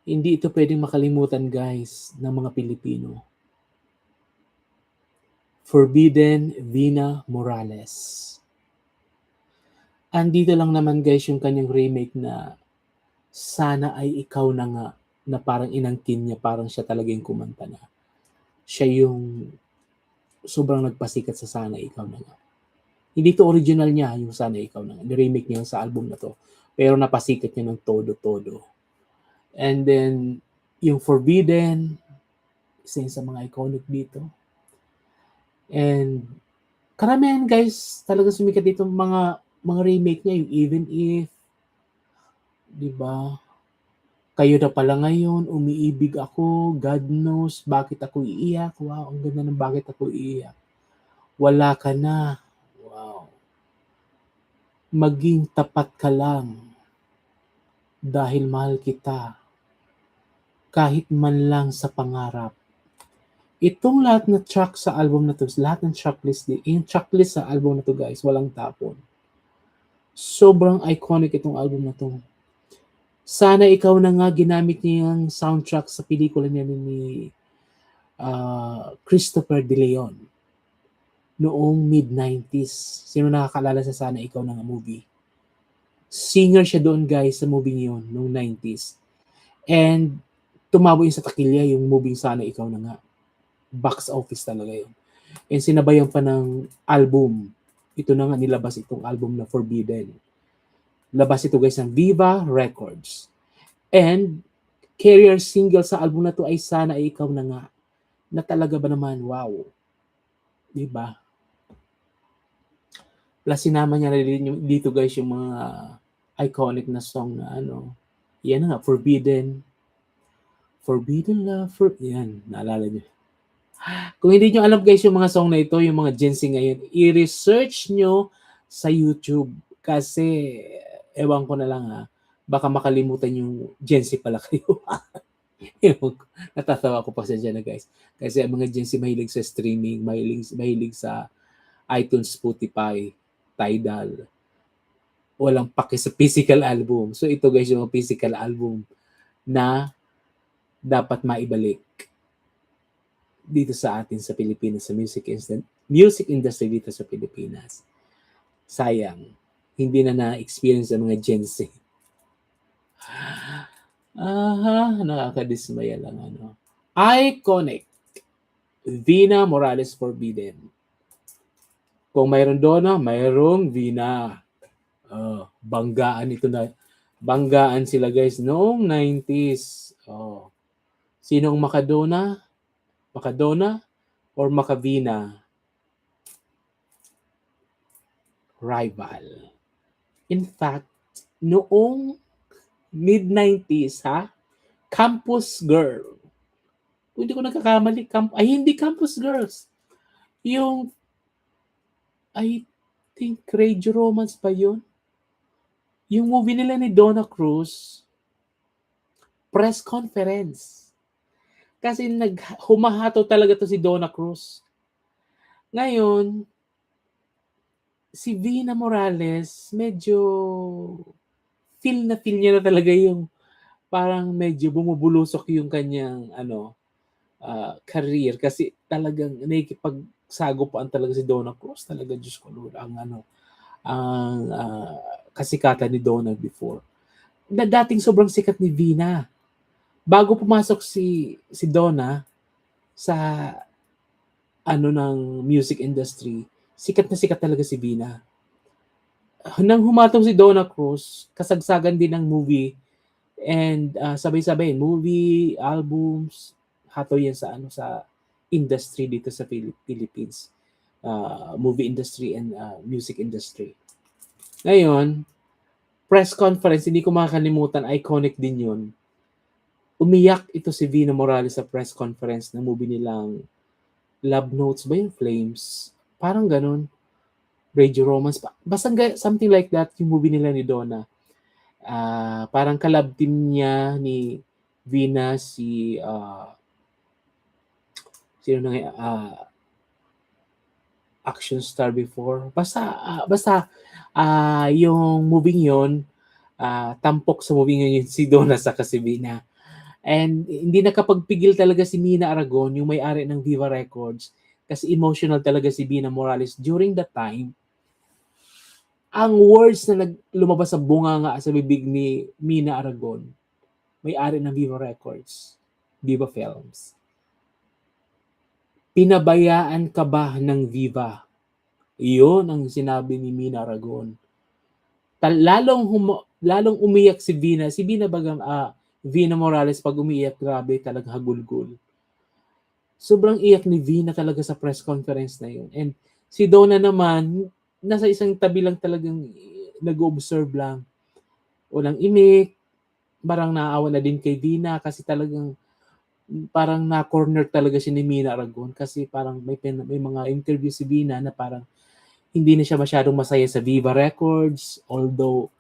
Hindi ito pwedeng makalimutan guys ng mga Pilipino. Forbidden, Vina Morales. Andito lang naman guys yung kanyang remake na Sana Ay Ikaw Na Nga, na parang inangkin niya, parang siya talaga yung kumanta na. Siya yung sobrang nagpasikat sa Sana Ikaw Na Nga. Hindi to original niya, yung Sana Ikaw Na Nga. Ni-remake niya sa album na to. Pero napasikat niya ng todo-todo. And then, yung Forbidden, isa sa mga iconic dito. And karamihan guys, talaga sumikat dito mga remake niya, yung Even If, di ba? Kayo na pala ngayon, Umiibig Ako, God Knows, Bakit Ako Iiyak. Wow, ang ganda ng Bakit Ako Iiyak. Wala Ka Na. Wow. Maging Tapat Ka Lang. Dahil Mahal Kita. Kahit Man Lang Sa Pangarap. Itong lahat na track sa album na to, lahat ng tracklist, yung tracklist sa album na to guys, walang tapon. Sobrang iconic itong album na to. Sana Ikaw Na Nga, ginamit niya yung soundtrack sa pelikula niya ni Christopher De Leon noong mid-90s. Sino nakakalala sa Sana Ikaw Na Nga movie? Singer siya doon guys sa movie yun noong 90s. And tumabo yun sa takilya yung movie Sana Ikaw Na Nga. Box office talaga yun. And sinabayan pa ng album. Ito na nga nilabas itong album na Forbidden. Labas ito guys ng Viva Records. And career single sa album na to ay Sana Ay Ikaw Na Nga. Na talaga ba naman, wow. Diba? Plus sinama niya rin dito guys yung mga iconic na song na ano. Yan nga, Forbidden. Forbidden Love. Yan, naalala niyo. Kung hindi nyo alam guys yung mga song na ito, yung mga Gen Z ngayon, i-research nyo sa YouTube. Kasi, ewan ko na lang baka makalimutan yung Gen Z pala kayo. Natatawa ko pa sa dyan na guys. Kasi ang mga Gen Z mahilig sa streaming, mahilig sa iTunes, Spotify, Tidal. Walang paki sa physical album. So ito guys yung physical album na dapat maibalik dito sa atin sa Pilipinas, sa music industry dito sa Pilipinas. Sayang, hindi na na-experience ng mga Gen Z. Nakakadismaya lang ano. Iconic. Vina Morales Forbidden. Kung mayroon Donna, mayroong Vina. Banggaan ito na. Banggaan sila guys noong 90s. Sinong Makadona? Makadona or Makavina? Rival. In fact, noong mid-90s Campus Girl. Kung hindi ko nagkakamali, hindi Campus Girls. Yung, I think, Radio Romance pa yun. Yung movie nila ni Donna Cruz, press conference. Kasi humahato talaga to si Donna Cruz. Ngayon, si Vina Morales, medyo feel niya na talaga yung parang medyo bumubulusok yung kanyang career. Kasi talagang nakikipagsagopan talaga si Donna Cruz. Talaga, Diyos ko Lord, ang kasikatan ni Donna before. Dating sobrang sikat ni Vina. Bago pumasok si Donna sa ng music industry, sikat na sikat talaga si Vina. Nang humatong si Donna Cruz, kasagsagan din ng movie and sabay-sabay movie, albums, hato yan sa sa industry dito sa Philippines. Movie industry and music industry. Ngayon, press conference, hindi ko makakalimutan, iconic din yun. Umiyak ito si Vina Morales sa press conference ng movie nilang Love Notes ba yung Flames? Parang ganun. Radio Romance. Basta something like that yung movie nila ni Donna. Parang collab team niya ni Vina sino na action star before. Basta yung movie yon tampok sa movie yun si Donna sa si Vina. And hindi nakapagpigil talaga si Mina Aragon, yung may-ari ng Viva Records, Kasi emotional talaga si Vina Morales during that time. Ang words na lumabas sa bunganga sa bibig ni Mina Aragon, may-ari ng Viva Records, Viva Films. Pinabayaan ka ba ng Viva? Iyon ang sinabi ni Mina Aragon. Lalong umiyak si Vina. Si Vina bagang Vina Morales pag umiyak, grabe talaga hagulgul. Sobrang iyak ni Vina talaga sa press conference na yun. And si Donna naman, nasa isang tabi lang talagang nag-observe lang. Walang imik, parang naawa na din kay Vina kasi talagang parang na-corner talaga si ni Mina Aragon kasi parang may mga interview si Vina na parang hindi na siya masyadong masaya sa Viva Records, although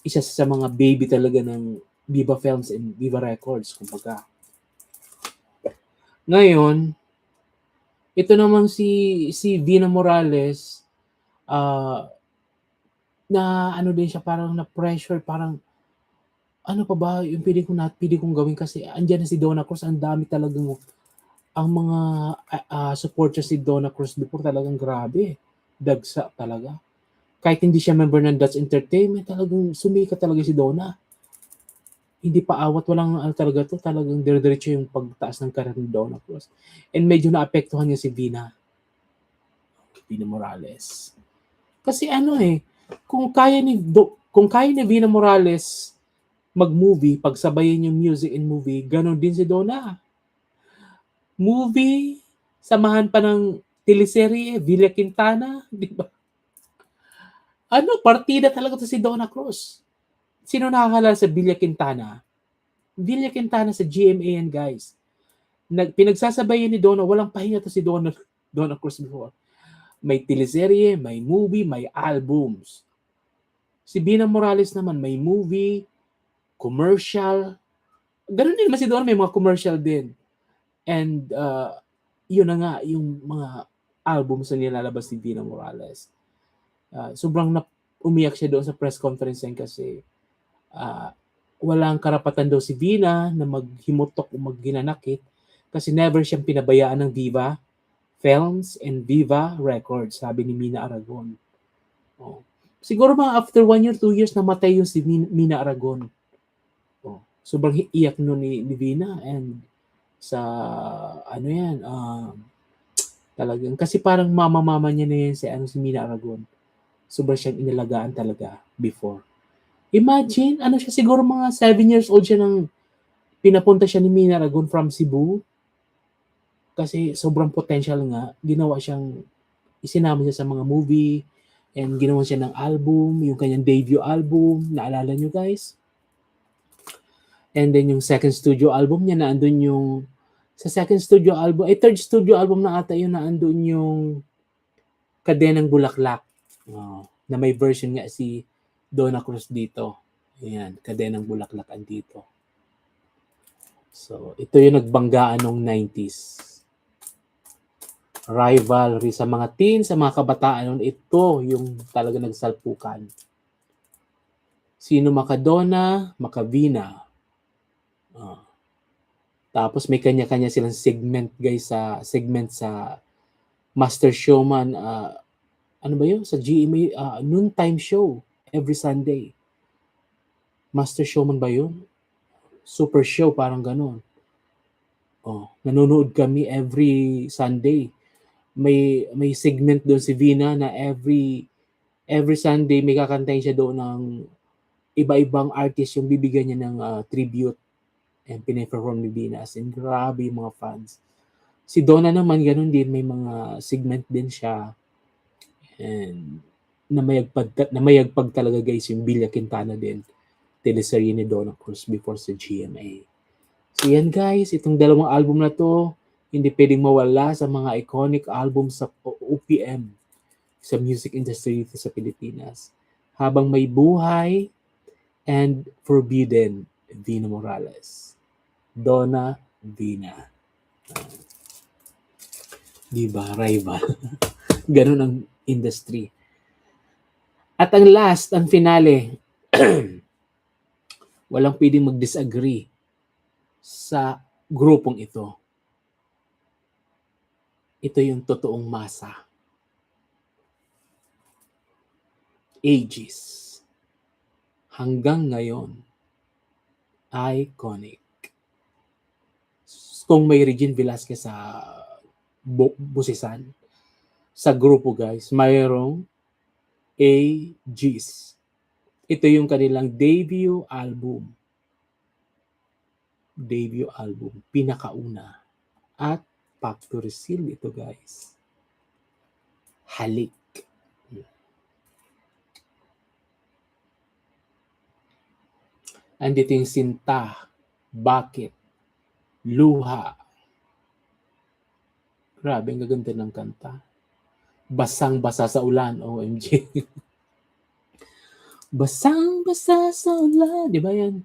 isa sa mga baby talaga ng Viva Films and Viva Records, kumbaga. Ngayon, ito namang si Vina Morales, na ano din siya, parang na-pressure, parang ano pa ba yung pwede kong gawin kasi andiyan na si Donna Cruz, ang dami talagang ang mga supporters si Donna Cruz before talagang grabe, dagsa talaga. Kahit hindi siya member ng Dutch Entertainment, talagang sumikat talaga si Donna. Hindi pa awat, walang talaga to, talagang dire-diretso yung pagtaas ng karir ni Donna Cruz. And medyo naapektuhan niya si Vina Morales. Kasi kung kaya ni Vina Morales mag-movie, pagsabayin yung music and movie, ganon din si Donna. Movie, samahan pa ng teleserye, Villa Quintana, di ba? Partida talaga to si Donna Cruz. Sino nakakalala sa Villa Quintana? Villa Quintana sa GMA yan, guys. Pinagsasabayan ni Donna, walang pahinga to si Donna Cruz before. May teleserye, may movie, may albums. Si Vina Morales naman, may movie, commercial. Ganun din naman si Donna, may mga commercial din. And yun na nga, yung mga albums na nilalabas ni Vina Morales. Sobrang umiyak siya doon sa press conference yan kasi walang karapatan daw si Vina na maghimutok o magginanakit kasi never siyang pinabayaan ng Viva Films and Viva Records, sabi ni Mina Aragon. Siguro mga after 1 year, 2 years, namatay yung si Mina Aragon. Sobrang iyak nun ni Vina and sa talagang kasi parang mama niya na yan si Mina Aragon. Sobrang siyang inalagaan talaga before. Imagine, siya siguro mga 7 years old siya nang pinapunta siya ni Mina Aragon from Cebu. Kasi sobrang potential nga, isinama siya sa mga movie, and ginawa siya ng album, yung kanyang debut album, naalala nyo guys? And then yung second studio album niya, sa second studio album, third studio album na ata yun, naandun yung Kadenang Bulaklak. Na may version nga si Donna Cruz dito. Ayan, Kadenang Bulaklak andito. So, ito yung nagbanggaan ng 90s. Rivalry sa mga teens, sa mga kabataan noon, ito yung talaga nagsalpukan. Sino maka-Donna, maka-Vina. Tapos may kanya-kanya silang segment guys, sa Master Showman, ano ba yun? Sa GMA, noontime show every Sunday. Master Showman ba yun? Super Show, parang ganun. Nanonood kami every Sunday. May segment doon si Vina na every Sunday may kakantahin siya doon ng iba-ibang artist yung bibigyan niya ng tribute and piniperform ni Vina. As in, grabe yung mga fans. Si Donna naman, ganun din. May mga segment din siya. And namayagpag talaga guys yung Villa Quintana din. Teleserye ni Donna Cruz before sa GMA. So yan guys, itong dalawang album na to, hindi pwedeng mawala sa mga iconic album sa OPM sa music industry dito sa Pilipinas. Habang May Buhay and Forbidden, Vina Morales. Donna, Vina. Diba? Rival. Ganun ang industry. At ang last, ang finale, walang pwedeng mag-disagree sa grupong ito. Ito yung totoong masa. Aegis. Hanggang ngayon, iconic. Kung may Regine Velasquez sa busisan, sa grupo guys, mayroong Aegis. Ito yung kanilang debut album. Pinakauna. At factory seal ito guys. Halik. Andito yung Sinta, Bakit, Luha. Grabe, ang gaganda ng kanta. Basang-basa sa ulan, OMG. Basang-basa sa ulan, di ba yan?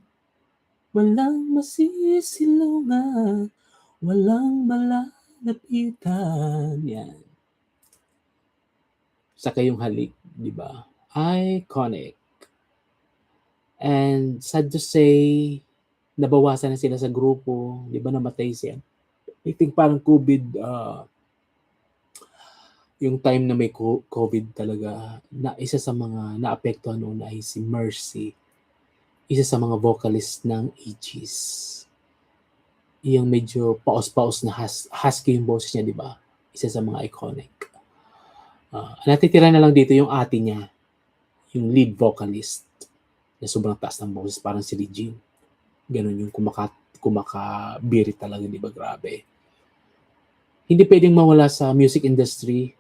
Walang masisilungan, walang malalapitan. Yan. Saka yung Halik, di ba? Iconic. And sad to say, nabawasan na sila sa grupo. Di ba namatay siya? I think parang COVID, yung time na may COVID talaga, na isa sa mga naapektuhan noon ay si Mercy. Isa sa mga vocalist ng Aegis. Yung medyo paos-paos na husky yung boses niya, di ba? Isa sa mga iconic. Natitira na lang dito yung ate niya, yung lead vocalist, na sobrang taas ng boses, parang si Regine. Ganon yung kumakabiri talaga, di ba? Grabe. Hindi pwedeng mawala sa music industry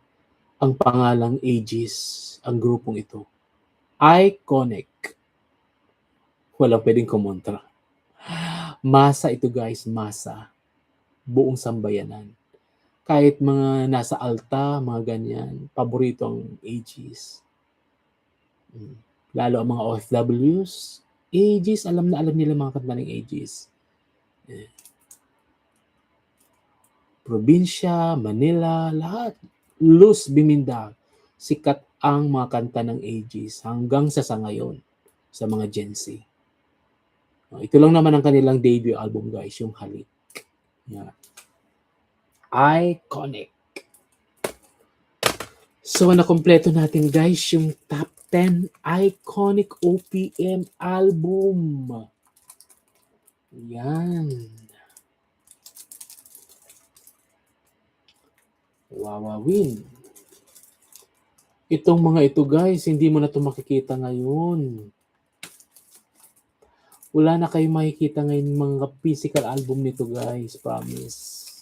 ang pangalang Aegis, ang grupong ito. Iconic. Walang pwedeng kumontra. Masa ito guys, masa. Buong sambayanan. Kahit mga nasa alta, mga ganyan, paborito ang Aegis. Lalo ang mga OFWs, Aegis, alam na alam nila mga kanta ng Aegis. Probinsya, Manila, lahat. Luz Biminda, sikat ang mga kanta ng Aegis hanggang sa ngayon sa mga Gen Z. Ito lang naman ang kanilang debut album guys, yung Halik. Yeah. Iconic. So nakompleto natin guys yung top 10 iconic OPM album. Yan. Wawawin. Itong mga ito guys, hindi mo na ito makikita ngayon. Wala na kayo makikita ngayon mga physical album nito guys, promise.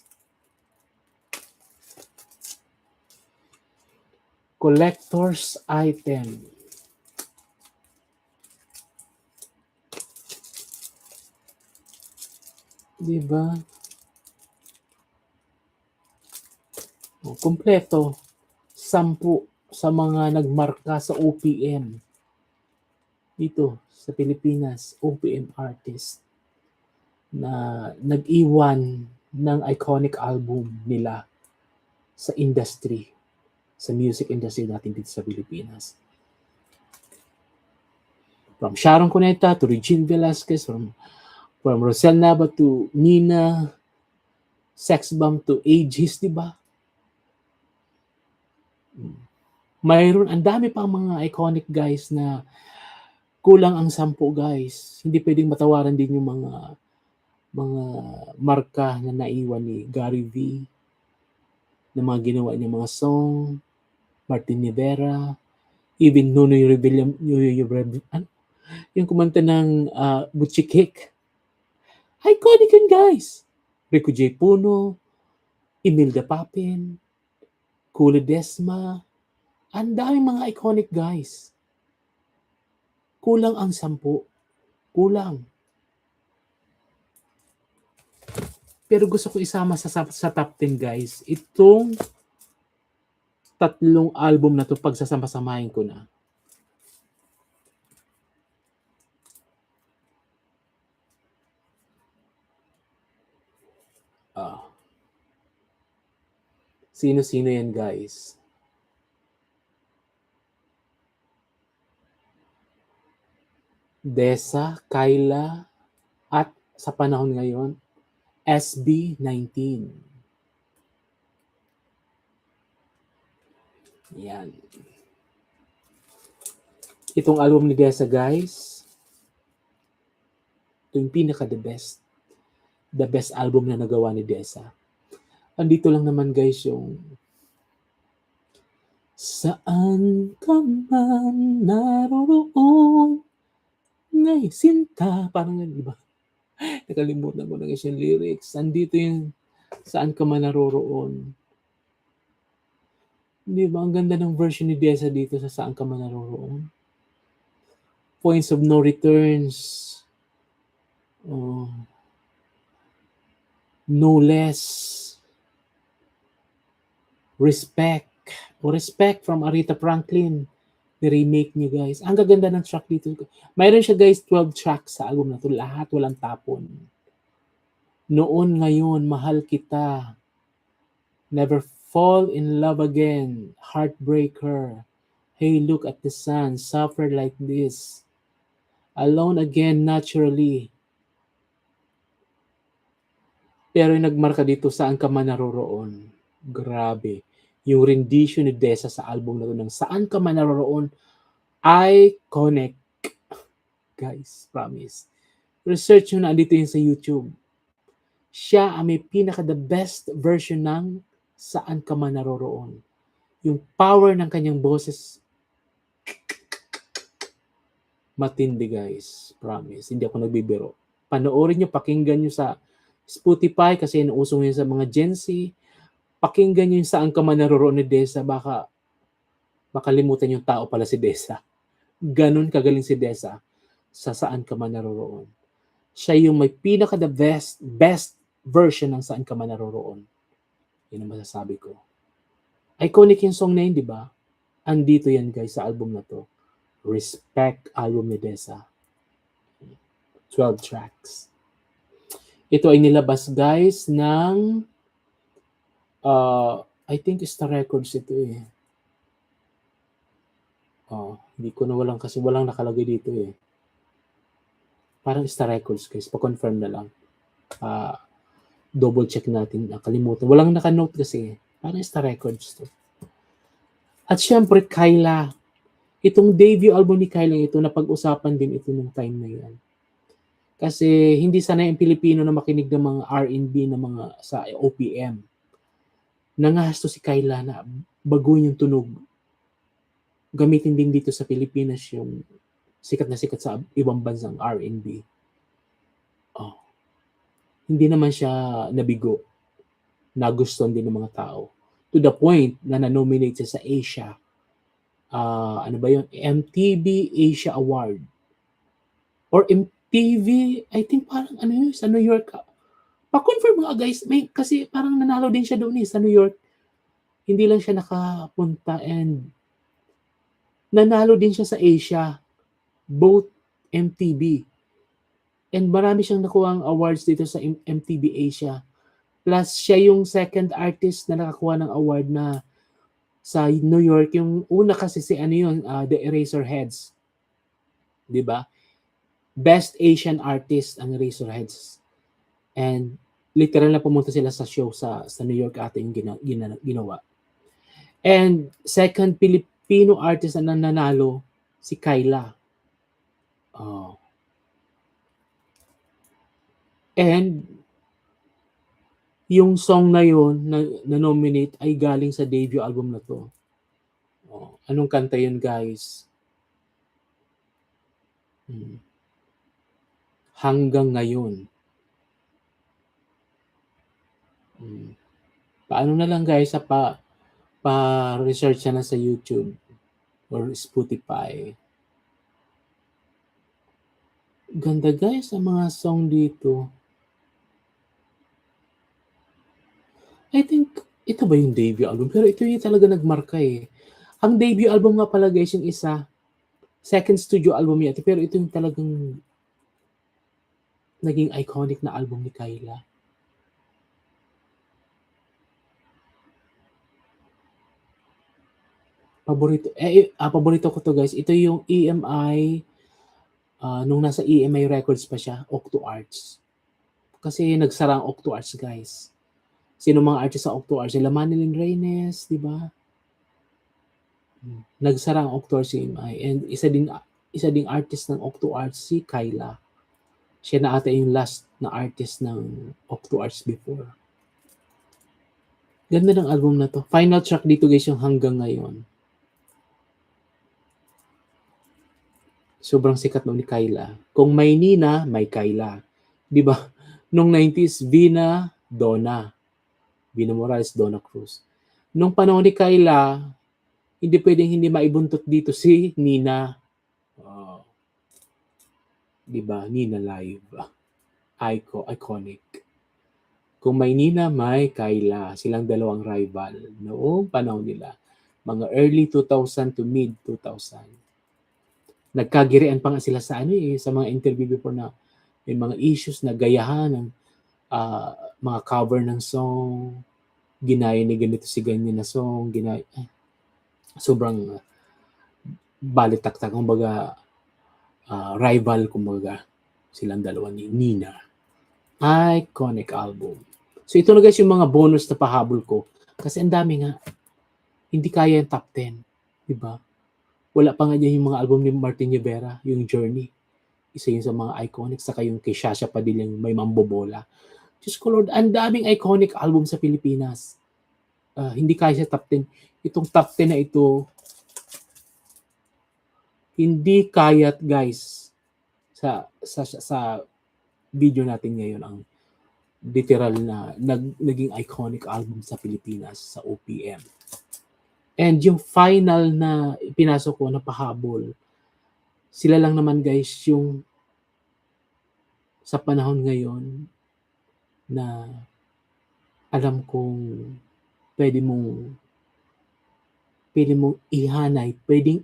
Collector's item. Diba? Kompleto. 10 sa mga nagmarka sa OPM. Dito sa Pilipinas, OPM artist na nag-iwan ng iconic album nila sa industry, sa music industry natin dito sa Pilipinas. From Sharon Cuneta to Regine Velasquez, from Rosel Nava to Nina, Sex Bomb to Aegis, di ba? Mayroon, ang dami pang mga iconic guys na kulang ang 10 guys. Hindi pwedeng matawaran din yung mga marka na naiwan ni Gary V, na mga ginawa niya mga song, Martin Rivera, even Nunoy Rebellion, yung kumanta ng Butchikik. Iconic yun guys. Rico J. Puno, Imelda Papin, Kula Desma, ang daming mga iconic guys. Kulang ang 10. Kulang. Pero gusto ko isama sa top 10 guys, itong 3 album na to, pagsasama-samahin ko na. Sino-sino yan guys? Desa, Kyla, at sa panahon ngayon, SB19. Yan. Itong album ni Dessa, guys, ito yung pinaka the best album na nagawa ni Dessa. Andito lang naman, guys, yung saan ka man naroroon, ngay sinta, parang di ba? Nakalimutan ko na guys yung lyrics. Andito yung saan ka man naroroon. Di ba? Ang ganda ng version ni Dessa dito sa saan ka man naroroon. Points of no returns. Oh. No less. Respect. O Respect from Aretha Franklin. Ni-remake niyo, guys. Ang gaganda ng track dito. Mayroon siya, guys, 12 tracks sa album na to. Lahat walang tapon. Noon, ngayon, mahal kita. Never fall in love again. Heartbreaker. Hey, look at the sun. Suffer like this. Alone again, naturally. Pero yung nagmarka dito, saan ka man naroroon. Grabe. Yung rendition ni Dessa sa album na to ng saan ka man naroroon, iconic. Guys, promise. Research nyo na, andito yun sa YouTube. Siya ang may pinaka the best version ng saan ka man naroroon. Yung power ng kanyang boses, matindi, guys. Promise. Hindi ako nagbibiro. Panoorin nyo, pakinggan nyo sa Spotify kasi inuusong yun sa mga Gen Z. Pakinggan nyo yung saan ka man naroroon ni Dessa. Baka makalimutan yung tao pala si Dessa. Ganon kagaling si Dessa sa saan ka man naroroon. Siya yung may pinaka the best version ng saan ka man naroroon. Yun ang masasabi ko. Iconic yung song na yun, di ba? Andito yan, guys, sa album na to. Respect album ni Dessa. 12 tracks. Ito ay nilabas, guys, ng I think Star Records ito eh. Hindi ko na walang nakalagay dito eh. Parang Star Records, guys. Pa-confirm na lang. Double check natin. Nakalimutan. Walang naka-note kasi. Parang Star Records to. At syempre, Kyla. Itong debut album ni Kyla ito, napag-usapan din ito nung time na yan. Kasi hindi sanay ang Pilipino na makinig ng mga R&B na mga sa OPM. Nangahasto si Kyla na baguhin yung tunog. Gamitin din dito sa Pilipinas yung sikat na sikat sa ibang bansang R&B. Hindi naman siya nabigo. Nagustuhan din ng mga tao. To the point na na-nominate siya sa Asia. Ano ba yun? MTV Asia Award. Or MTV, I think parang ano yun, sa New York. Pa-confirm nga, guys. Kasi parang nanalo din siya doon sa New York. Hindi lang siya nakapunta and nanalo din siya sa Asia. Both MTV. And marami siyang nakuha ang awards dito sa MTV Asia. Plus, siya yung second artist na nakakuha ng award na sa New York. Yung una kasi si ano yun, The Eraserheads. Diba? Best Asian Artist ang Eraserheads. And literal na pumunta sila sa show sa New York ata yung ginawa. And second Filipino artist na nanalo, si Kyla. And yung song na yun na nominate ay galing sa debut album na to. Anong kanta yun, guys? Hanggang ngayon. Paano na lang, guys, pa-research na sa YouTube or Spotify. Ganda, guys, ang mga song dito. I think, ito ba yung debut album? Pero ito yung talaga nagmarka eh. Ang debut album nga pala, guys, yung isa, second studio album yata. Pero ito yung talagang naging iconic na album ni Kyla. Paborito ko to, guys. Ito yung EMI, nung nasa EMI Records pa siya, Octo Arts. Kasi nagsara ang Octo Arts, guys. Sino mga artist sa Octo Arts? Sila Manilyn Reynes, di ba? Nagsara ang Octo Arts CMI, and isa ding artist ng Octo Arts si Kyla. Siya na ata yung last na artist ng Octo Arts before. Ganda ng album na 'to. Final track dito guys yung Hanggang Ngayon. Sobrang sikat noon ni Kyla. Kung may Nina, may Kyla. 'Di ba? Nung 90s, Vina, Donna. Vina Morales, Donna Cruz. Nung panahon ni Kyla, hindi pwedeng hindi maibuntot dito si Nina. 'Di ba? Nina Live. Iconic. Kung may Nina, may Kyla. Silang dalawang rival noong panahon nila. Mga early 2000 to mid 2000. Nagkagirian pa nga sila sa sa mga interview before na may mga issues na gayahan ng mga cover ng song, ginaya ni ganito si ganyan na song, sobrang balitaktak, kumbaga rival, kumbaga silang dalawa ni Nina. Iconic album. So ito na guys yung mga bonus na pahabol ko kasi ang dami nga, hindi kaya yung top 10, di ba? Wala pa nga dyan yung mga album ni Martin Rivera, yung Journey. Isa yun sa mga iconic, saka yung kay Shasha Padilla, yung May Mambobola. Diyos ko Lord, ang daming iconic album sa Pilipinas. Hindi kaya sa top 10. Itong top 10 na ito, hindi kayat guys sa video natin ngayon ang literal na naging iconic album sa Pilipinas sa OPM. And yung final na pinasok ko na pahabol, sila lang naman guys yung sa panahon ngayon na alam kong pwedeng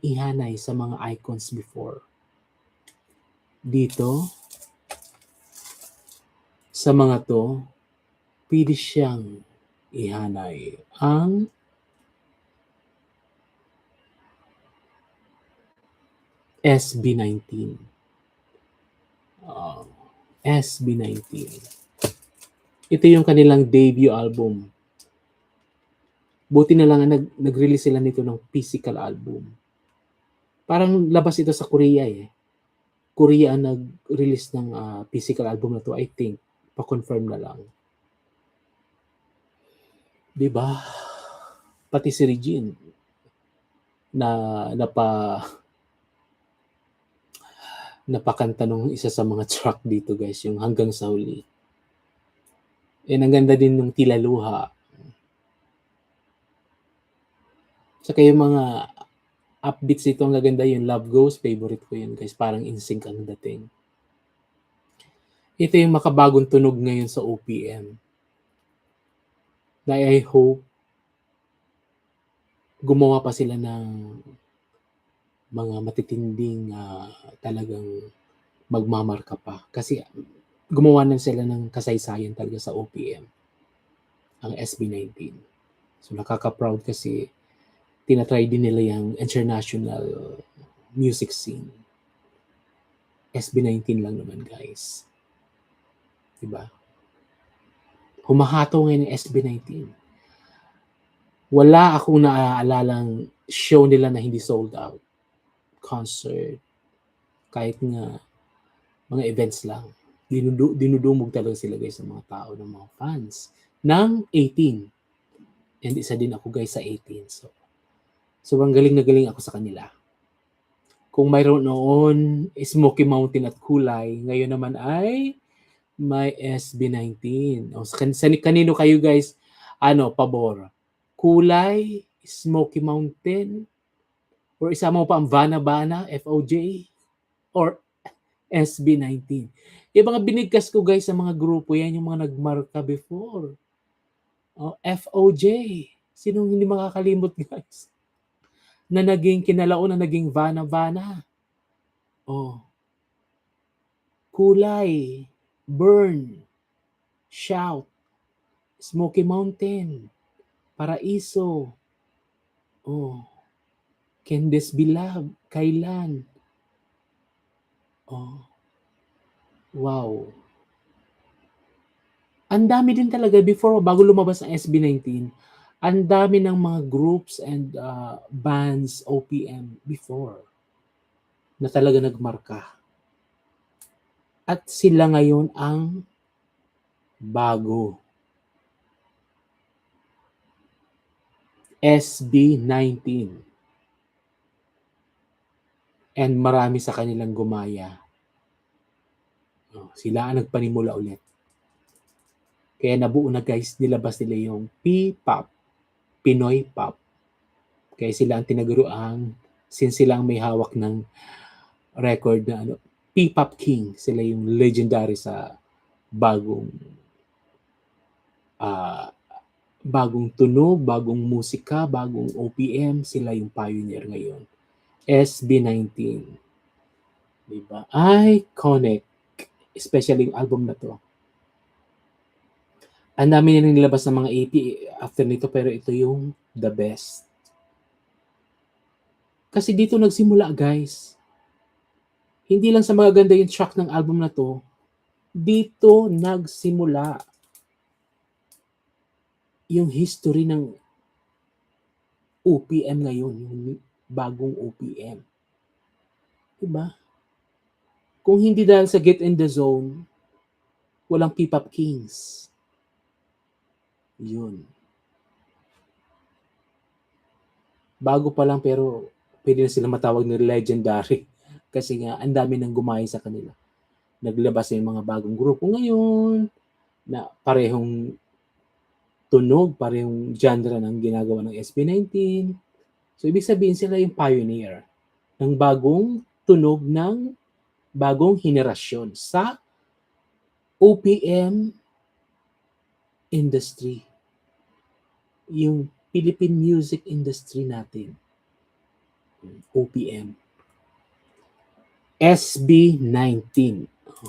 ihanay sa mga icons before. Dito, sa mga to, pwede siyang ihanay ang SB19. SB19. Ito yung kanilang debut album. Buti na lang nag-release sila nito ng physical album. Parang labas ito sa Korea eh. Korea ang nag-release ng physical album na to, I think. Pa-confirm na lang. Diba? Pati si Regine napakanta nung isa sa mga track dito guys, yung Hanggang sa Huli. And ang ganda din ng Tila Luha. Saka yung mga upbeats dito, ang gaganda yung Love Goes, favorite ko yun guys, parang in-sync ang dating. Ito yung makabagong tunog ngayon sa OPM. Na I hope gumawa pa sila ng mga matitinding talagang magmamarka pa. Kasi gumawa na sila ng kasaysayan talaga sa OPM. Ang SB19. So nakaka-proud kasi tinatry din nila yung international music scene. SB19 lang naman guys. Diba? Humahato ngayon ng SB19. Wala akong naaalalang show nila na hindi sold out. Concert. Kahit nga mga events lang. Dinudumog talaga sila guys sa mga tao, ng mga fans. Ng 18. And isa din ako guys sa 18. So, sobrang galing na galing ako sa kanila. Kung mayroon noon Smoky Mountain at Kulay, ngayon naman ay may SB19. O, kanino kayo guys pabor? Kulay, Smoky Mountain, or isama mo pa ang Vana Vana, FOJ, or SB19. Yung mga binigkas ko guys sa mga grupo, yan yung mga nagmarka before. FOJ. Sinong hindi makakalimot guys? Na naging kinalaon na naging Vana Vana. Kulay, Burn, Shout, Smoky Mountain, Paraiso, Can This Be Love, Kailan. Wow. Ang dami din talaga before, bago lumabas ang SB19, Ang dami ng mga groups and bands OPM before na talaga nagmarka. At sila ngayon ang bago. SB19. And marami sa kanilang gumaya. Sila ang nagpanimula ulit. Kaya nabuo na guys, nilabas nila yung P-pop, Pinoy pop. Kaya sila ang tinaguruan, since sila ang may hawak ng record na P-pop king. Sila yung legendary sa bagong bagong tunog, bagong musika, bagong OPM. Sila yung pioneer ngayon. SB19. Diba? Iconic. Especially yung album na to. Ang dami na nilabas ng mga EP after nito, pero ito yung the best. Kasi dito nagsimula guys. Hindi lang sa magaganda yung track ng album na to, dito nagsimula yung history ng OPM ngayon, yung bagong OPM. Diba? Kung hindi dahil sa Get in the Zone, walang P-pop Kings. Yun. Bago pa lang pero pwede na sila matawag na legendary. Kasi nga, ang dami nang gumaya sa kanila. Naglabas na yung mga bagong grupo ngayon na parehong tunog, parehong genre ng ginagawa ng SB19. So, ibig sabihin sila yung pioneer ng bagong tunog ng bagong henerasyon sa OPM industry. Yung Philippine music industry natin. OPM. SB19.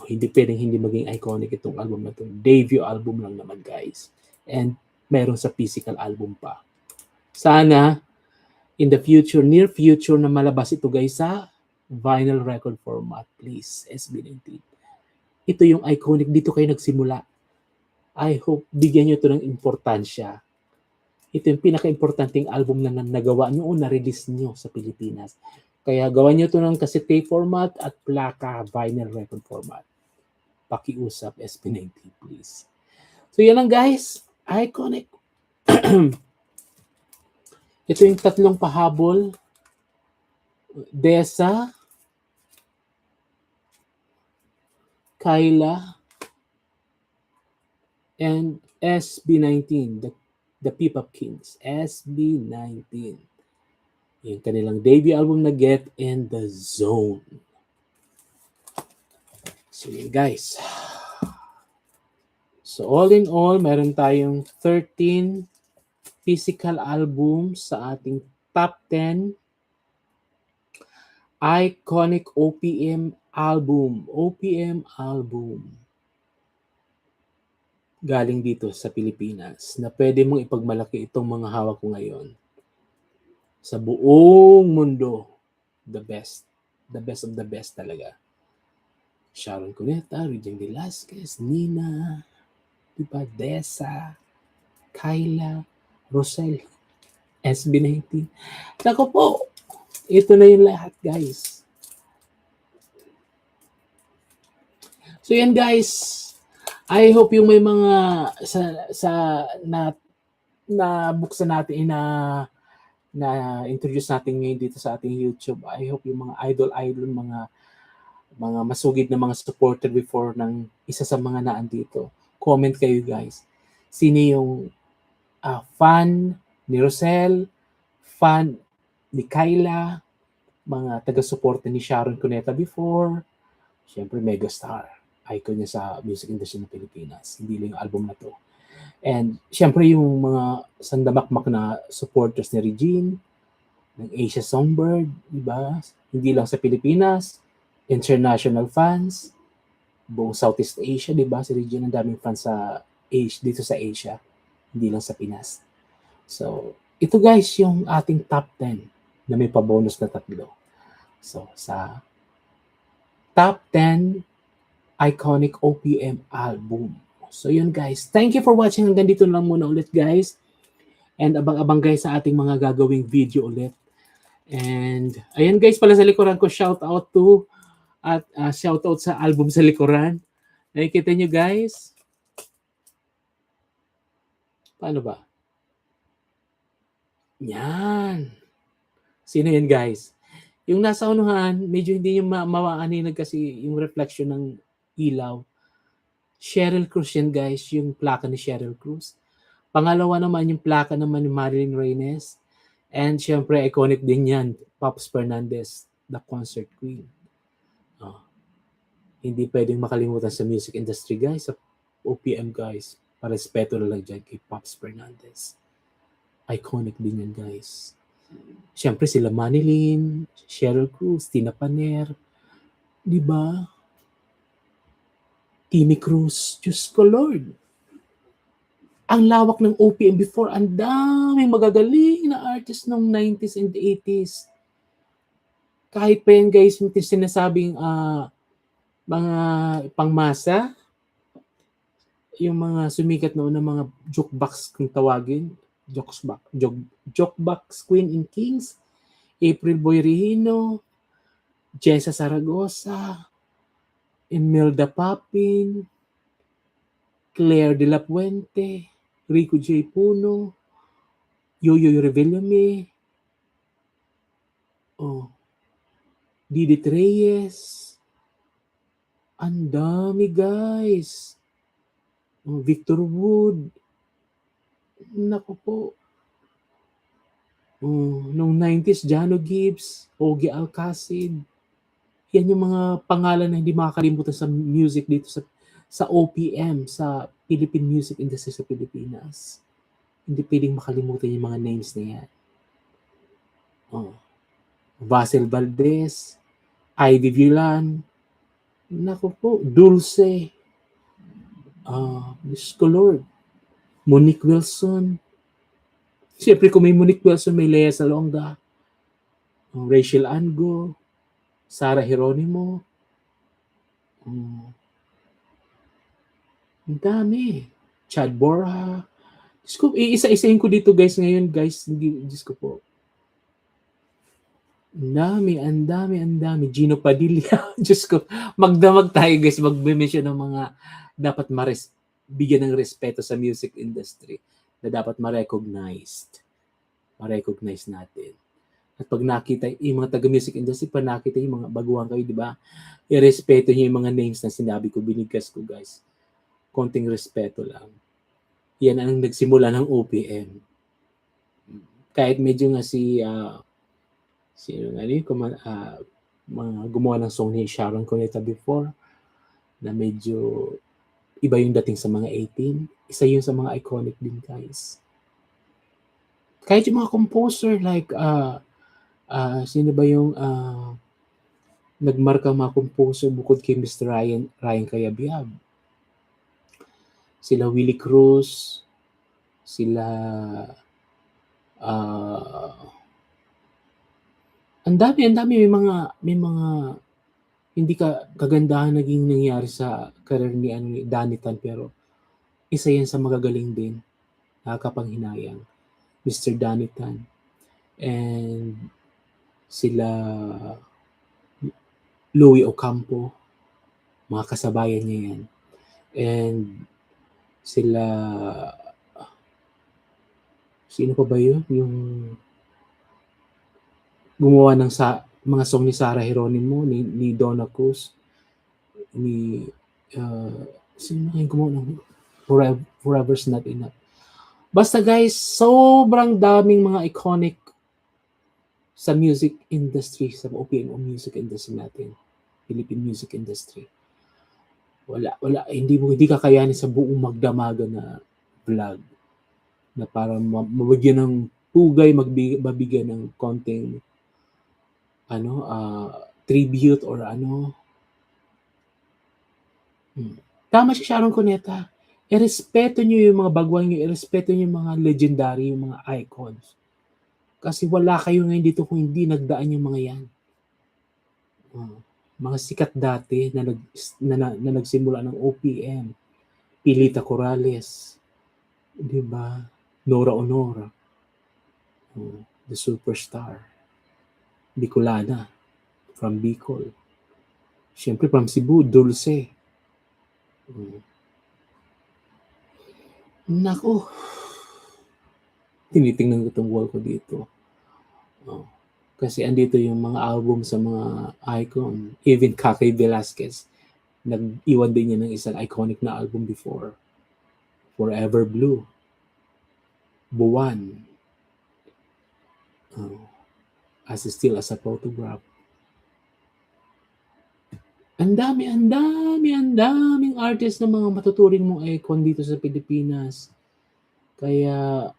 Hindi pwedeng hindi maging iconic itong album na to. Debut album lang naman guys. And meron sa physical album pa. Sana in the future, near future na malabas ito guys sa vinyl record format. Please, SB19. Ito yung iconic. Dito kayo nagsimula. I hope bigyan nyo ito ng importansya. Ito yung pinaka-importanting album na nagawa nyo o na-release nyo sa Pilipinas. Kaya gawan nyo ito ng cassette tape format at plaka vinyl record format. Pakiusap, SB19, please. So yan lang guys. Iconic. Ito yung tatlong pahabol. Desa, Kyla, and SB19, the P-pop Kings. SB19. Yung kanilang debut album na Get in the Zone. So yun guys. So all in all, meron tayong 13 physical albums sa ating top 10 iconic OPM album. OPM album. Galing dito sa Pilipinas na pwede mong ipagmalaki itong mga hawak ko ngayon. Sa buong mundo, the best. The best of the best talaga. Sharon Cuneta, Regine Velasquez, Nina, diba, Desa, Kyla, Rosel, SB19. Nako po, ito na yung lahat guys. So yan guys, I hope yung may mga na buksan natin na introduce natin ngayon dito sa ating YouTube. I hope yung mga idol mga masugid na mga supporter before ng isa sa mga naandito. Comment kayo guys. Sino yung fan ni Rosel, fan ni Kyla, mga taga-suporta ni Sharon Cuneta before. Siyempre, megastar. Icon niya sa music industry ng Pilipinas. Hindi lang yung album na to. And siyempre yung mga sandamakmak na supporters ni Regine, ng Asia Songbird, diba? Hindi lang sa Pilipinas, international fans, buong Southeast Asia, diba? Si Regine ang daming fans sa dito sa Asia, hindi lang sa Pinas. So, ito guys yung ating top 10 na may pa-bonus na 3. So, sa top 10 iconic OPM album. So yun guys. Thank you for watching. Hanggang dito lang muna ulit guys. And abang-abang guys sa ating mga gagawing video ulit. And ayan guys, pala sa likuran ko, shout out to at shout out sa album sa likuran. Nakikita nyo guys? Paano ba? Yan. Sino yan guys? Yung nasa unuhan, medyo hindi yung mawaaninag kasi yung reflection ng ilaw. Sheryl Cruz yan guys, yung plaka ni Sheryl Cruz. Pangalawa naman yung plaka naman ni Marilyn Reynes. And syempre, iconic din yan, Pops Fernandez, the concert queen. Oh. Hindi pwedeng makalimutan sa music industry guys, sa OPM guys. Parespeto na lang dyan kay Pops Fernandez. Iconic din yan guys. Siyempre sila Manilyn, Sheryl Cruz, Tina Paner, di ba? Timmy Cruz, Diyos ko Lord. Ang lawak ng OPM before, ang daming magagaling na artist ng 90s and 80s. Kahit pa yan guys, yung sinasabing mga pangmasa, yung mga sumikat noon ng mga jukebox kung tawagin, jukebox Queen and Kings, April Boy Regino, Jessa Zaragoza, Imelda Papin, Claire de la Puente, Rico J. Puno, Yoyo Revillame, Didit Reyes. Ang dami guys. Victor Wood. Naku po. Noong 90s, Jano Gibbs, Ogie Alcacid. Yan yung mga pangalan na hindi makakalimutan sa music dito sa OPM, sa Philippine music industry sa Pilipinas. Hindi pwedeng makalimutan yung mga names na yan. Vasil Valdez, Ivy Villan, naku po, Dulce, Diyos ko Lord, Monique Wilson. Siyempre kung may Monique Wilson, may Lea Salonga, Rachel Ango, Sarah Geronimo. Ang dami. Chad Borja. Diyos ko, isa-isahin ko dito guys ngayon guys. Diyos ko po. Ang dami. Gino Padilla. Diyos ko, magdamag tayo guys. Mag-mention ng mga dapat bigyan ng respeto sa music industry na dapat ma-recognize natin. At pag nakita yung mga taga-music industry, pag nakita yung mga baguhan kayo, di ba? I-respeto niyo yung mga names na sinabi ko, binigkas ko guys. Konting respeto lang. Yan ang nagsimula ng OPM. Kahit medyo nga mga gumawa ng song ni Sharon Cuneta before na medyo iba yung dating sa mga 18. Isa yun sa mga iconic din guys. Kahit yung mga composer like sino ba yung nagmarka mga composer bukod kay Mr. Ryan Cayabyab? Sila Willie Cruz, sila ang dami may mga hindi kagandahan naging nangyari sa career ni Danitan, pero isa yan sa magagaling din, nakakapanghinayang, Mr. Danitan. And sila Louie Ocampo, mga kasabayan niya yan. And sila sino pa ba yun? Yung gumawa ng mga song ni Sarah Geronimo, ni Donna Cruz, sino yung gumawa ng Forever's Not Enough. Basta guys, sobrang daming mga iconic sa music industry, sa OPM o music industry natin, Philippine music industry. Wala, hindi kakayanin sa buong magdamaga na vlog na para mabigyan ng pugay, mabigyan ng konting tribute or Tama si Sharon Cuneta. I-respeto nyo yung mga baguhan nyo, i-respeto nyo yung mga legendary, yung mga icons. Kasi wala kayo ngayon dito kung hindi nagdaan yung mga yan. Mga sikat dati na nagsimula ng OPM. Pilita Corrales. Diba? Nora Honora. The superstar. Bicolana. From Bicol. Siyempre from Cebu, Dulce. Naku. Tinitingnan ko itong wall ko dito. Kasi andito yung mga album sa mga icon. Even Kakay Velasquez. Nag-iwan din niya ng isang iconic na album before. Forever Blue. Buwan. As Still as a Photograph. Ang daming artist na mga matuturing mong icon dito sa Pilipinas. Kaya,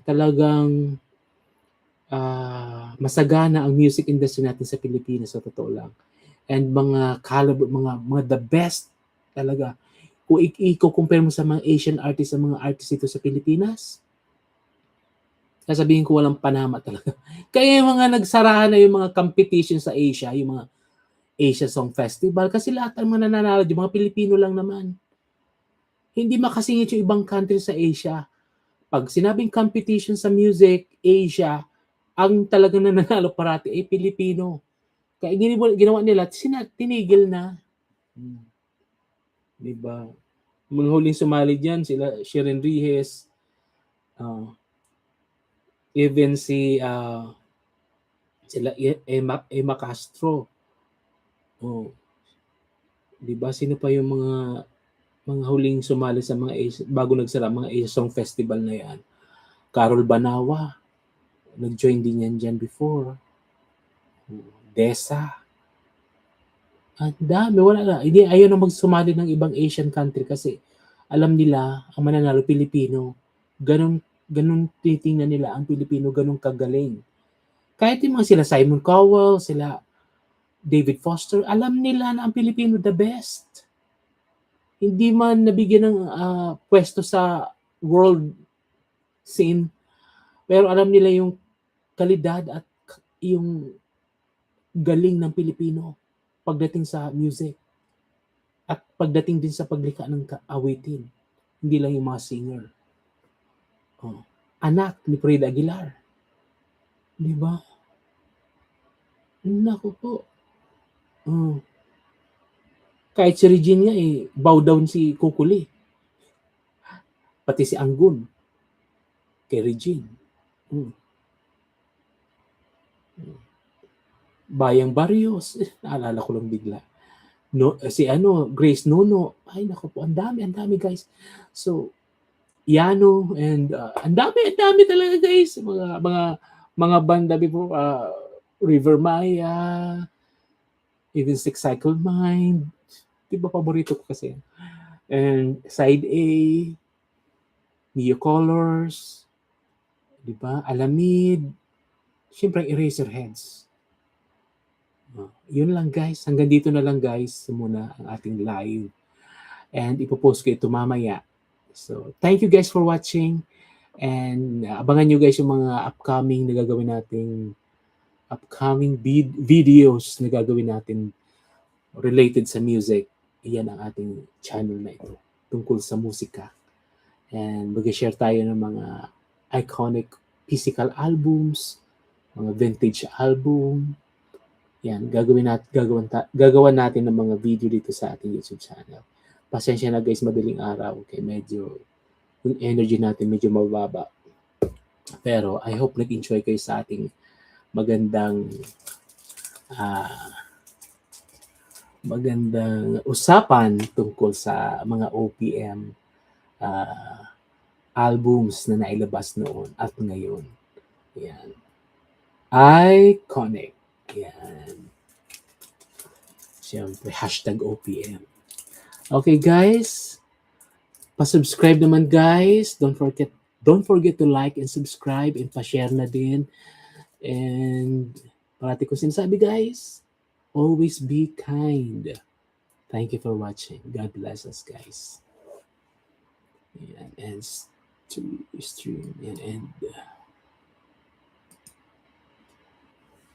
talagang masagana ang music industry natin sa Pilipinas, sa totoo lang. And mga caliber, mga the best talaga. Kung i-compare mo sa mga Asian artists, sa mga artists dito sa Pilipinas, sasabihin ko walang panama talaga. Kaya yung mga nagsarahan na yung mga competition sa Asia, yung mga Asia Song Festival, kasi lahat ng mga nananalo, yung mga Pilipino lang naman. Hindi makasingit yung ibang country sa Asia. Pag sinabing competition sa music, Asia, ang talagang nananalo parati ay Pilipino. Kaya ginawa nila, tinigil na. Diba? Mga huling sumali dyan, sila Sherin Rihes, even sila Emma Castro. Diba? Sino pa yung mga huling sumali sa mga bago nagsara, mga Asia Song Festival na yan? Carol Banawa. Nag-join din yan dyan before. Desa. Ang dami. Wala na. Hindi, ayaw na magsumali ng ibang Asian country kasi alam nila, ang mananalo Pilipino. Ganun titingnan nila ang Pilipino, ganun kagaling. Kahit yung mga sila Simon Cowell, sila David Foster, alam nila na ang Pilipino the best. Hindi man nabigyan ng pwesto sa world scene, pero alam nila yung kalidad at yung galing ng Pilipino pagdating sa music at pagdating din sa paglikha ng awitin. Hindi lang yung mga singer. Anak ni Frida Aguilar. Di ba? Naku po. Kahit si Regine nga bow down si Kukuli. Pati si Anggun. Kay Regine. Bayang Barrios. Naalala ko lang bigla. Si Grace Nono. Ay, naku po. Ang dami guys. So, Yano and ang dami talaga guys. Mga banda before River Maya, even Six Cycle Mind. Diba paborito ko kasi. And Side A, Neo Colors, diba? Alamid, syempre Eraserheads. Yun lang guys. Hanggang dito na lang guys muna ang ating live. And ipopost ko ito mamaya. So, thank you guys for watching. And abangan nyo guys yung mga upcoming na gagawin nating videos na gagawin natin related sa music. Iyan ang ating channel na ito tungkol sa musika. And mag-share tayo ng mga iconic physical albums, mga vintage album. Yan, gagawan natin ng mga video dito sa ating YouTube channel. Pasensya na guys, madaling araw. Okay, medyo yung energy natin medyo mababa. Pero I hope nag-enjoy kayo sa ating magandang usapan tungkol sa mga OPM albums na nailabas noon at ngayon. Yan. Iconic. Yan. Siyempre, #OPM. Okay, guys. Pa-subscribe naman, guys. Don't forget to like and subscribe and pa-share na din. And parati ko sinasabi, guys, always be kind. Thank you for watching. God bless us, guys. And to stream and end.